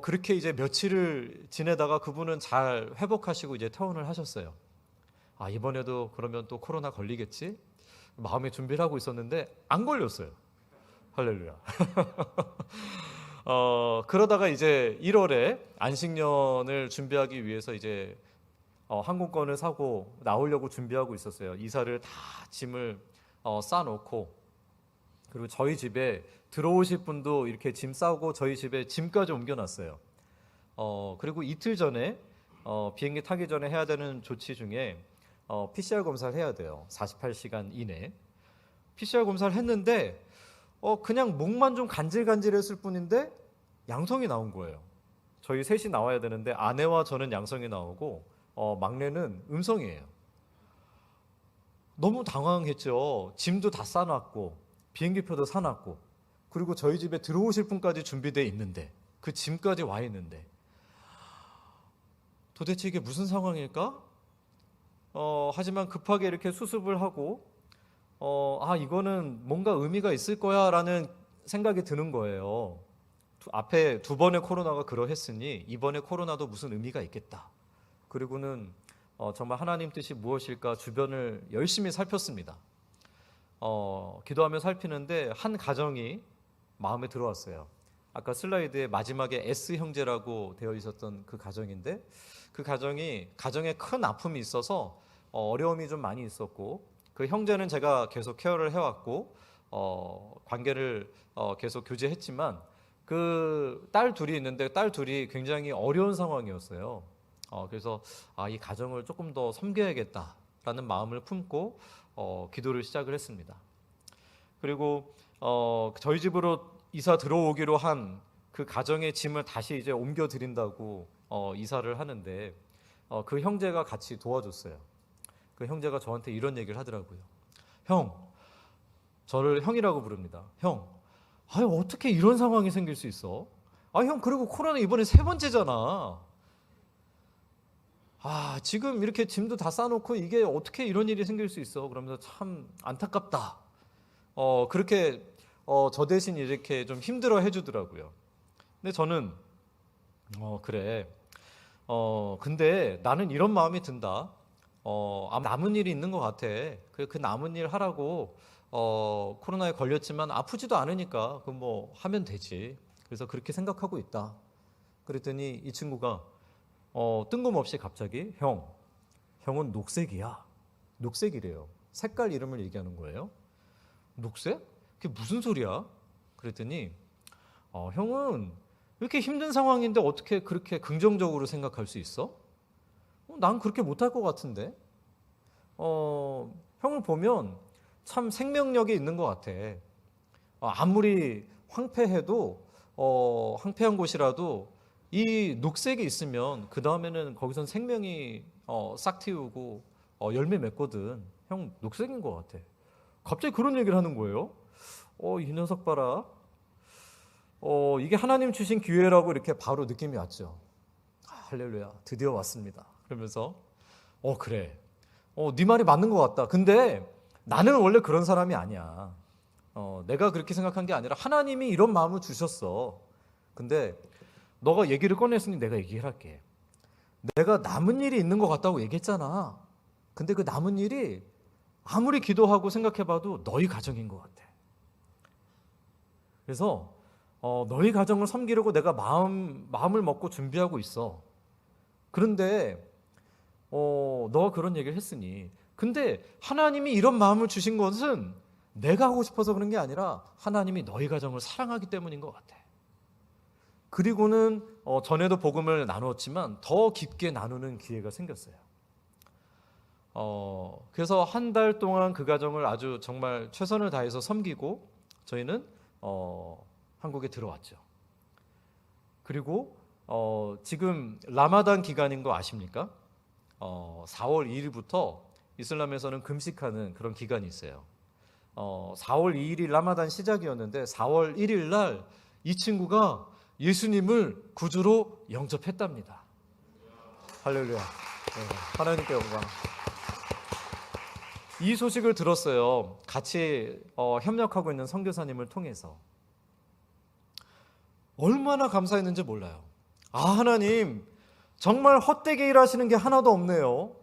그렇게 이제 며칠을 지내다가 그분은 잘 회복하시고 이제 퇴원을 하셨어요. 이번에도 그러면 또 코로나 걸리겠지? 마음의 준비를 하고 있었는데 안 걸렸어요. 할렐루야. 그러다가 이제 1월에 안식년을 준비하기 위해서 이제 항공권을 사고 나오려고 준비하고 있었어요. 이사를 다 짐을 싸놓고 그리고 저희 집에 들어오실 분도 이렇게 짐 싸고 저희 집에 짐까지 옮겨놨어요. 그리고 이틀 전에 비행기 타기 전에 해야 되는 조치 중에 PCR 검사를 해야 돼요. 48시간 이내. PCR 검사를 했는데 그냥 목만 좀 간질간질했을 뿐인데 양성이 나온 거예요. 저희 셋이 나와야 되는데 아내와 저는 양성이 나오고 막내는 음성이에요. 너무 당황했죠. 짐도 다 싸놨고 비행기표도 사놨고 그리고 저희 집에 들어오실 분까지 준비되어 있는데 그 짐까지 와 있는데 도대체 이게 무슨 상황일까? 하지만 급하게 이렇게 수습을 하고 이거는 뭔가 의미가 있을 거야 라는 생각이 드는 거예요. 앞에 2번의 코로나가 그러했으니 이번에 코로나도 무슨 의미가 있겠다. 그리고는 정말 하나님 뜻이 무엇일까 주변을 열심히 살폈습니다. 기도하며 살피는데 한 가정이 마음에 들어왔어요. 아까 슬라이드에 마지막에 S 형제라고 되어 있었던 그 가정인데 그 가정에 큰 아픔이 있어서 어려움이 좀 많이 있었고 그 형제는 제가 계속 케어를 해왔고 관계를 계속 교제했지만 그 딸 둘이 있는데 딸 둘이 굉장히 어려운 상황이었어요. 그래서 이 가정을 조금 더 섬겨야겠다라는 마음을 품고 기도를 시작을 했습니다. 그리고 저희 집으로 이사 들어오기로 한 그 가정의 짐을 다시 이제 옮겨 드린다고 이사를 하는데 그 형제가 같이 도와줬어요. 그 형제가 저한테 이런 얘기를 하더라고요. 형, 저를 형이라고 부릅니다. 형, 어떻게 이런 상황이 생길 수 있어? 형 그리고 코로나 이번에 3번째잖아. 지금 이렇게 짐도 다 싸놓고 이게 어떻게 이런 일이 생길 수 있어? 그러면서 참 안타깝다. 그렇게 저 대신 이렇게 좀 힘들어 해주더라고요. 근데 저는 그래. 근데 나는 이런 마음이 든다. 아마 남은 일이 있는 것 같아. 그 남은 일 하라고 코로나에 걸렸지만 아프지도 않으니까 그 뭐 하면 되지. 그래서 그렇게 생각하고 있다. 그랬더니 이 친구가 뜬금없이 갑자기 형은 녹색이야. 녹색이래요. 색깔 이름을 얘기하는 거예요. 녹색? 그게 무슨 소리야? 그랬더니 형은 이렇게 힘든 상황인데 어떻게 그렇게 긍정적으로 생각할 수 있어? 난 그렇게 못할 것 같은데. 형을 보면 참 생명력이 있는 것 같아. 아무리 황폐해도 황폐한 곳이라도 이 녹색이 있으면 그 다음에는 거기선 생명이 싹 틔우고 열매 맺거든. 형 녹색인 것 같아. 갑자기 그런 얘기를 하는 거예요. 이 녀석 봐라. 이게 하나님 주신 기회라고 이렇게 바로 느낌이 왔죠. 할렐루야, 드디어 왔습니다. 그러면서 그래. 네 말이 맞는 것 같다. 근데 나는 원래 그런 사람이 아니야. 내가 그렇게 생각한 게 아니라 하나님이 이런 마음을 주셨어. 근데 너가 얘기를 꺼냈으니 내가 얘기를 할게. 내가 남은 일이 있는 것 같다고 얘기했잖아. 근데 그 남은 일이 아무리 기도하고 생각해봐도 너희 가정인 것 같아. 그래서 너희 가정을 섬기려고 내가 마음을 먹고 준비하고 있어. 그런데 너가 그런 얘기를 했으니, 근데 하나님이 이런 마음을 주신 것은 내가 하고 싶어서 그런 게 아니라 하나님이 너희 가정을 사랑하기 때문인 것 같아. 그리고는 전에도 복음을 나누었지만 더 깊게 나누는 기회가 생겼어요. 그래서 한 달 동안 그 가정을 아주 정말 최선을 다해서 섬기고 저희는 한국에 들어왔죠. 그리고 지금 라마단 기간인 거 아십니까? 4월 2일부터 이슬람에서는 금식하는 그런 기간이 있어요. 4월 2일이 라마단 시작이었는데 4월 1일 날 이 친구가 예수님을 구주로 영접했답니다. 할렐루야. 하나님께 영광. 이 소식을 들었어요. 같이 협력하고 있는 선교사님을 통해서. 얼마나 감사했는지 몰라요. 하나님 정말 헛되게 일하시는 게 하나도 없네요.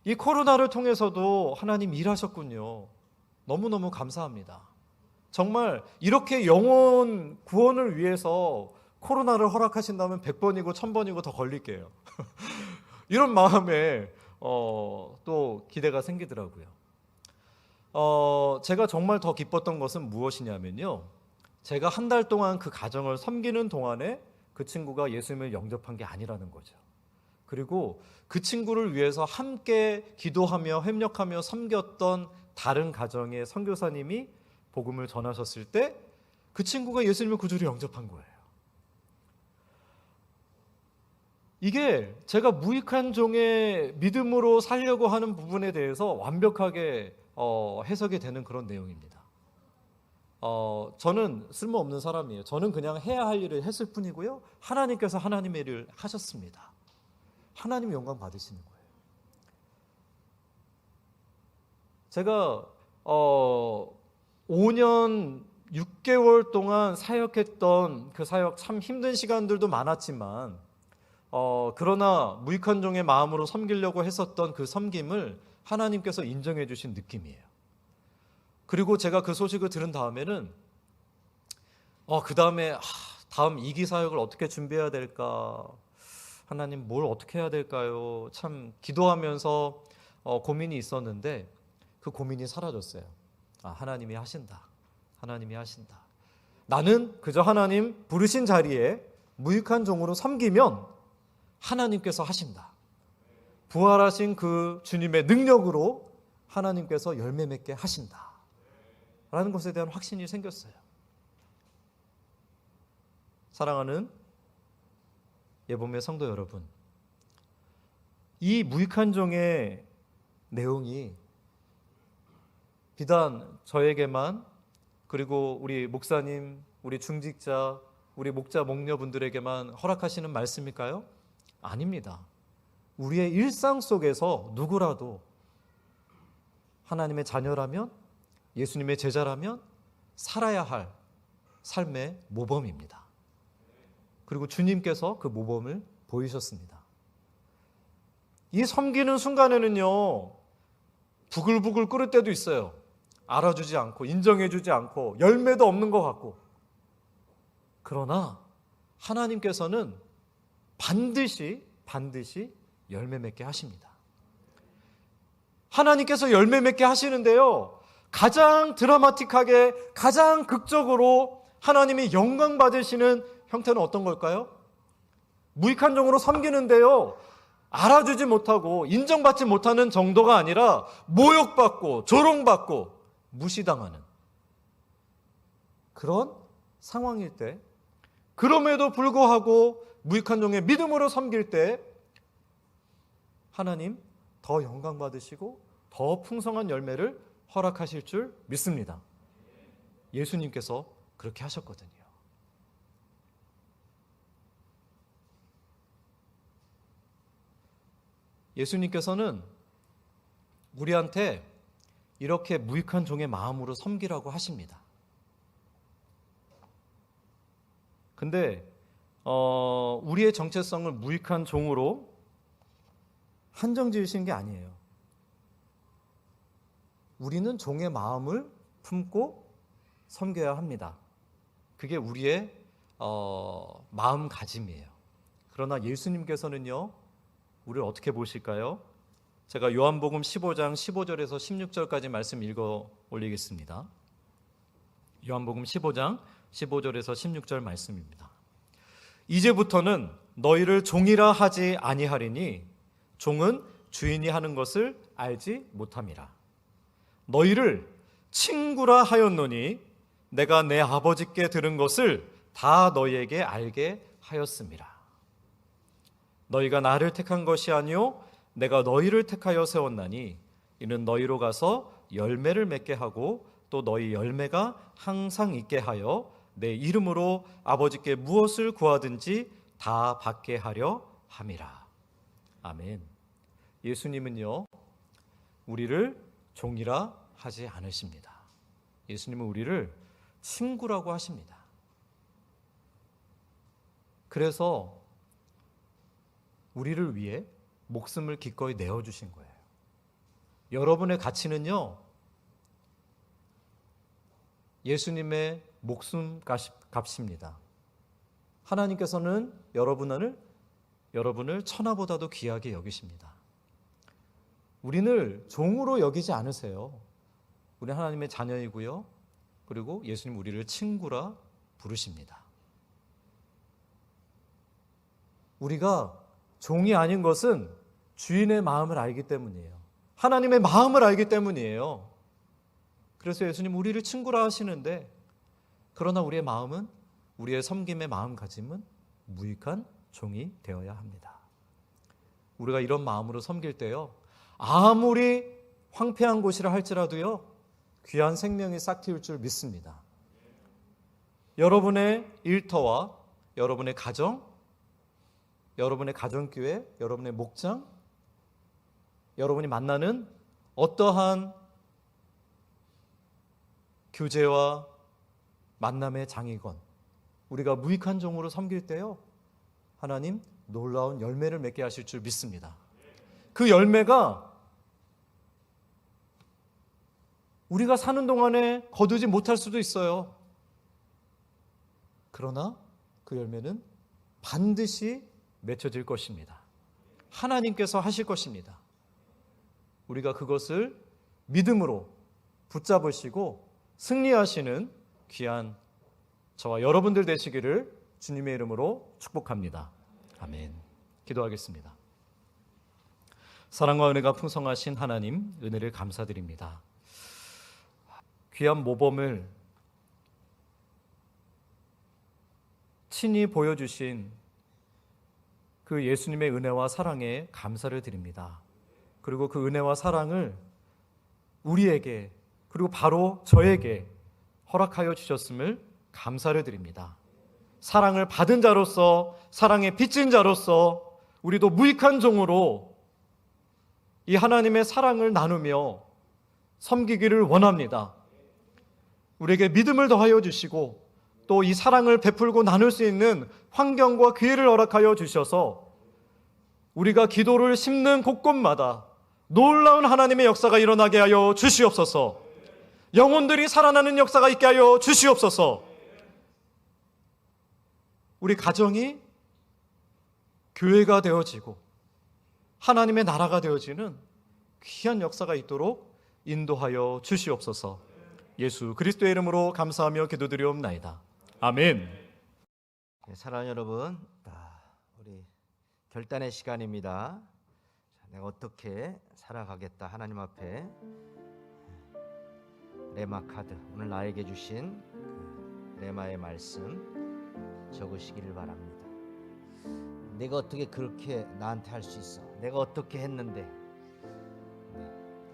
이 코로나를 통해서도 하나님 일하셨군요. 너무너무 감사합니다. 정말 이렇게 영혼 구원을 위해서 코로나를 허락하신다면 100번이고 1000번이고 더 걸릴게요. 이런 마음에 또 기대가 생기더라고요. 제가 정말 더 기뻤던 것은 무엇이냐면요. 제가 한 달 동안 그 가정을 섬기는 동안에 그 친구가 예수님을 영접한 게 아니라는 거죠. 그리고 그 친구를 위해서 함께 기도하며 협력하며 섬겼던 다른 가정의 선교사님이 복음을 전하셨을 때 그 친구가 예수님을 구주로 영접한 거예요. 이게 제가 무익한 종의 믿음으로 살려고 하는 부분에 대해서 완벽하게 해석이 되는 그런 내용입니다. 저는 쓸모없는 사람이에요. 저는 그냥 해야 할 일을 했을 뿐이고요. 하나님께서 하나님의 일을 하셨습니다. 하나님 영광 받으시는 거예요. 제가 5년 6개월 동안 사역했던 그 사역 참 힘든 시간들도 많았지만 그러나 무익한 종의 마음으로 섬기려고 했었던 그 섬김을 하나님께서 인정해 주신 느낌이에요. 그리고 제가 그 소식을 들은 다음에는 그 다음에 다음 2기 사역을 어떻게 준비해야 될까, 하나님 뭘 어떻게 해야 될까요? 참 기도하면서 고민이 있었는데 그 고민이 사라졌어요. 하나님이 하신다. 하나님이 하신다. 나는 그저 하나님 부르신 자리에 무익한 종으로 섬기면 하나님께서 하신다. 부활하신 그 주님의 능력으로 하나님께서 열매 맺게 하신다 라는 것에 대한 확신이 생겼어요. 사랑하는 예봄의 성도 여러분, 이 무익한 종의 내용이 비단 저에게만, 그리고 우리 목사님, 우리 중직자, 우리 목자 목녀분들에게만 허락하시는 말씀일까요? 아닙니다. 우리의 일상 속에서 누구라도 하나님의 자녀라면, 예수님의 제자라면 살아야 할 삶의 모범입니다. 그리고 주님께서 그 모범을 보이셨습니다. 이 섬기는 순간에는요, 부글부글 끓을 때도 있어요. 알아주지 않고 인정해주지 않고 열매도 없는 것 같고. 그러나 하나님께서는 반드시 열매 맺게 하십니다. 하나님께서 열매 맺게 하시는데요, 가장 드라마틱하게, 가장 극적으로 하나님이 영광 받으시는 형태는 어떤 걸까요? 무익한 종으로 섬기는데요, 알아주지 못하고 인정받지 못하는 정도가 아니라 모욕받고 조롱받고 무시당하는 그런 상황일 때, 그럼에도 불구하고 무익한 종의 믿음으로 섬길 때 하나님 더 영광 받으시고 더 풍성한 열매를 허락하실 줄 믿습니다. 예수님께서 그렇게 하셨거든요. 예수님께서는 우리한테 이렇게 무익한 종의 마음으로 섬기라고 하십니다. 근데 우리의 정체성을 무익한 종으로 한정 지으신 게 아니에요. 우리는 종의 마음을 품고 섬겨야 합니다. 그게 우리의 마음가짐이에요. 그러나 예수님께서는요, 우리를 어떻게 보실까요? 제가 요한복음 15장 15절에서 16절까지 말씀 읽어 올리겠습니다. 요한복음 15장 15절에서 16절 말씀입니다. 이제부터는 너희를 종이라 하지 아니하리니 종은 주인이 하는 것을 알지 못함이라. 너희를 친구라 하였노니 내가 내 아버지께 들은 것을 다 너희에게 알게 하였음이라. 너희가 나를 택한 것이 아니요 내가 너희를 택하여 세웠나니 이는 너희로 가서 열매를 맺게 하고 또 너희 열매가 항상 있게 하여 내 이름으로 아버지께 무엇을 구하든지 다 받게 하려 함이라. 아멘. 예수님은요, 우리를 종이라 하지 않으십니다. 예수님은 우리를 친구라고 하십니다. 그래서 우리를 위해 목숨을 기꺼이 내어주신 거예요. 여러분의 가치는요, 예수님의 목숨 값입니다. 하나님께서는 여러분을 천하보다도 귀하게 여기십니다. 우리를 종으로 여기지 않으세요. 우리 하나님의 자녀이고요. 그리고 예수님 우리를 친구라 부르십니다. 우리가 종이 아닌 것은 주인의 마음을 알기 때문이에요. 하나님의 마음을 알기 때문이에요. 그래서 예수님 우리를 친구라 하시는데, 그러나 우리의 마음은, 우리의 섬김의 마음가짐은 무익한 종이 되어야 합니다. 우리가 이런 마음으로 섬길 때요, 아무리 황폐한 곳이라 할지라도요, 귀한 생명이 싹 틔울 줄 믿습니다. 여러분의 일터와 여러분의 가정, 여러분의 가정교회, 여러분의 목장, 여러분이 만나는 어떠한 교제와 만남의 장이건, 우리가 무익한 종으로 섬길 때요, 하나님 놀라운 열매를 맺게 하실 줄 믿습니다. 그 열매가 우리가 사는 동안에 거두지 못할 수도 있어요. 그러나 그 열매는 반드시 맺혀질 것입니다. 하나님께서 하실 것입니다. 우리가 그것을 믿음으로 붙잡으시고 승리하시는 귀한 저와 여러분들 되시기를 주님의 이름으로 축복합니다. 아멘. 기도하겠습니다. 사랑과 은혜가 풍성하신 하나님, 은혜를 감사드립니다. 귀한 모범을 친히 보여주신 그 예수님의 은혜와 사랑에 감사를 드립니다. 그리고 그 은혜와 사랑을 우리에게, 그리고 바로 저에게 허락하여 주셨음을 감사를 드립니다. 사랑을 받은 자로서, 사랑에 빚진 자로서 우리도 무익한 종으로 이 하나님의 사랑을 나누며 섬기기를 원합니다. 우리에게 믿음을 더하여 주시고 또 이 사랑을 베풀고 나눌 수 있는 환경과 기회를 허락하여 주셔서 우리가 기도를 심는 곳곳마다 놀라운 하나님의 역사가 일어나게 하여 주시옵소서. 영혼들이 살아나는 역사가 있게 하여 주시옵소서. 우리 가정이 교회가 되어지고 하나님의 나라가 되어지는 귀한 역사가 있도록 인도하여 주시옵소서. 예수 그리스도의 이름으로 감사하며 기도드리옵나이다. 아멘. 사랑하는 여러분, 우리 결단의 시간입니다. 내가 어떻게 살아가겠다 하나님 앞에 레마 카드, 오늘 나에게 주신 그 레마의 말씀 적으시기를 바랍니다. 내가 어떻게 그렇게 나한테 할 수 있어? 내가 어떻게 했는데?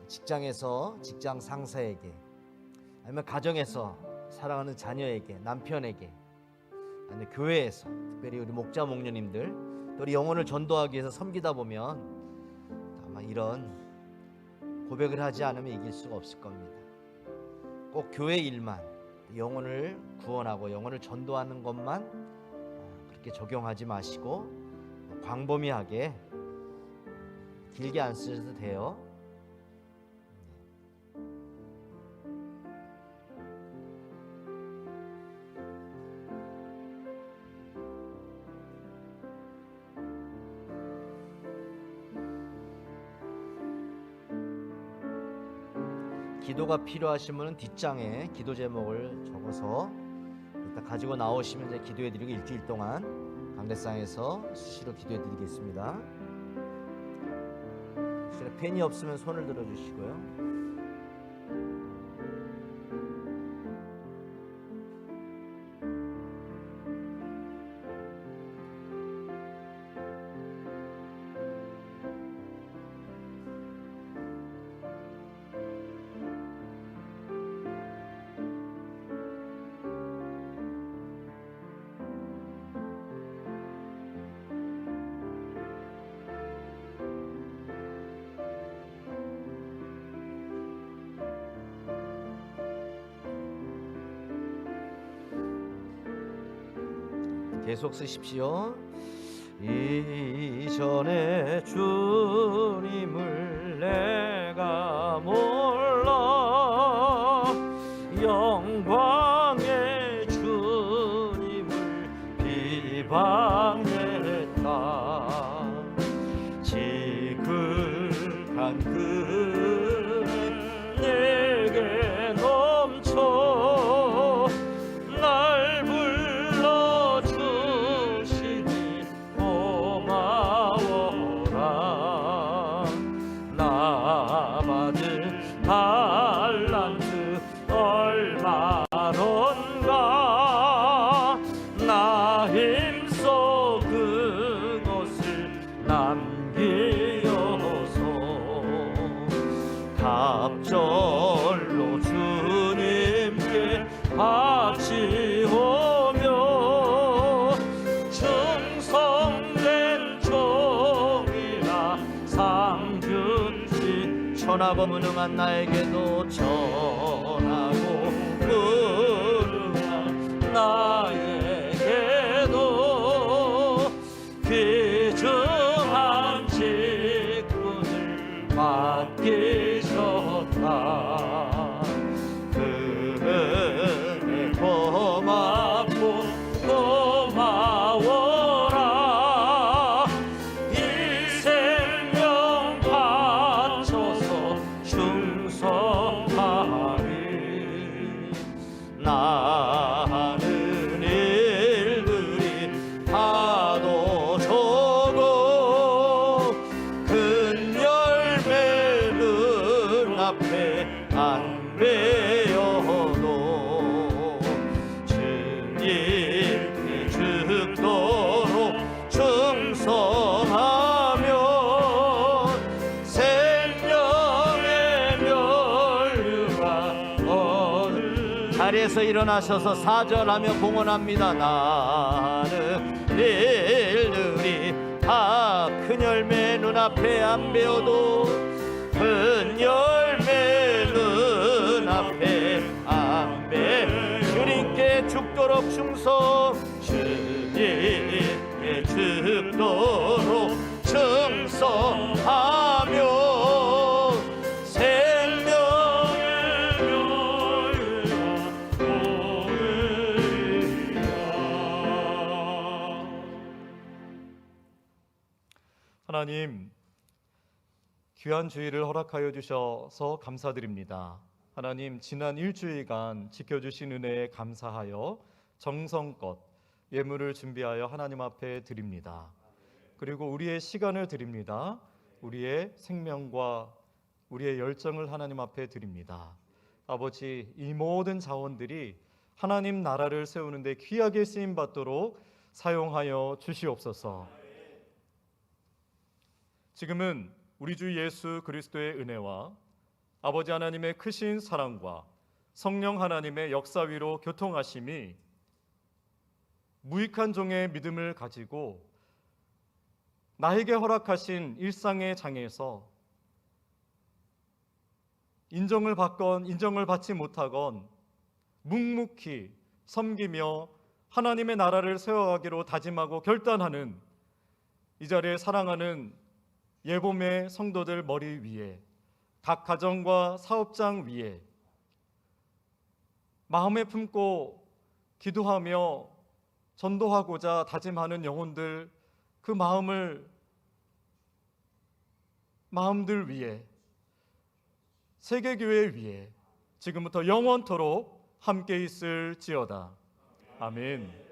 직장에서 직장 상사에게, 아니면 가정에서 사랑하는 자녀에게, 남편에게, 아니면 교회에서, 특별히 우리 목자 목녀님들, 또 우리 영혼을 전도하기 위해서 섬기다 보면 아마 이런 고백을 하지 않으면 이길 수가 없을 겁니다. 꼭 교회 일만, 영혼을 구원하고 영혼을 전도하는 것만 그렇게 적용하지 마시고 광범위하게 길게 안 쓰셔도 돼요. 기도가 필요하신 분은 뒷장에 기도 제목을 적어서 이따 가지고 나오시면 이제 기도해드리고 일주일 동안 강대상에서 수시로 기도해드리겠습니다. 혹시 펜이 없으면 손을 들어주시고요. 계속 쓰십시오. 이전에 주님을 내가 몰라 영광의 주님을 비방했다. 지극한 그 내게 넘쳐 날 불러주시니 고마워라. 나 받은 달란트 얼마론가 나 힘써 그것을 남기어서 갑절로 주님께 바치오며 충성된 종이라 상주시 천하고 무능한 나에게도 전하고 무능한 나에게도 귀중한 직분을 맡기셨다. 그에 고맙고 고마워라. 이 생명 바쳐서 충성하리. 나는 일들이 하도 적어 큰 열매를 앞에 안 베어도 주님께 죽도록 충성하며 생명의 면류가 얻을. 자리에서 일어나셔서 사절하며 공언합니다. 나는 일들이 다 큰 열매 눈앞에 안 베어도 큰 열매 눈앞에 안 베 주님께 죽도록 충성 주님께 죽도록 충성하며 하나님, 귀한 주일을 허락하여 주셔서 감사드립니다. 하나님, 지난 일주일간 지켜주신 은혜에 감사하여 정성껏 예물을 준비하여 하나님 앞에 드립니다. 그리고 우리의 시간을 드립니다. 우리의 생명과 우리의 열정을 하나님 앞에 드립니다. 아버지, 이 모든 자원들이 하나님 나라를 세우는데 귀하게 쓰임받도록 사용하여 주시옵소서. 지금은 우리 주 예수 그리스도의 은혜와 아버지 하나님의 크신 사랑과 성령 하나님의 역사 위로 교통하심이 무익한 종의 믿음을 가지고 나에게 허락하신 일상의 장에서 인정을 받건 인정을 받지 못하건 묵묵히 섬기며 하나님의 나라를 세워가기로 다짐하고 결단하는 이 자리에 사랑하는 예봄의 성도들 머리 위에, 각 가정과 사업장 위에 마음에 품고 기도하며 전도하고자 다짐하는 영혼들, 그 마음들 위에, 세계교회 위에 지금부터 영원토록 함께 있을지어다. 아멘.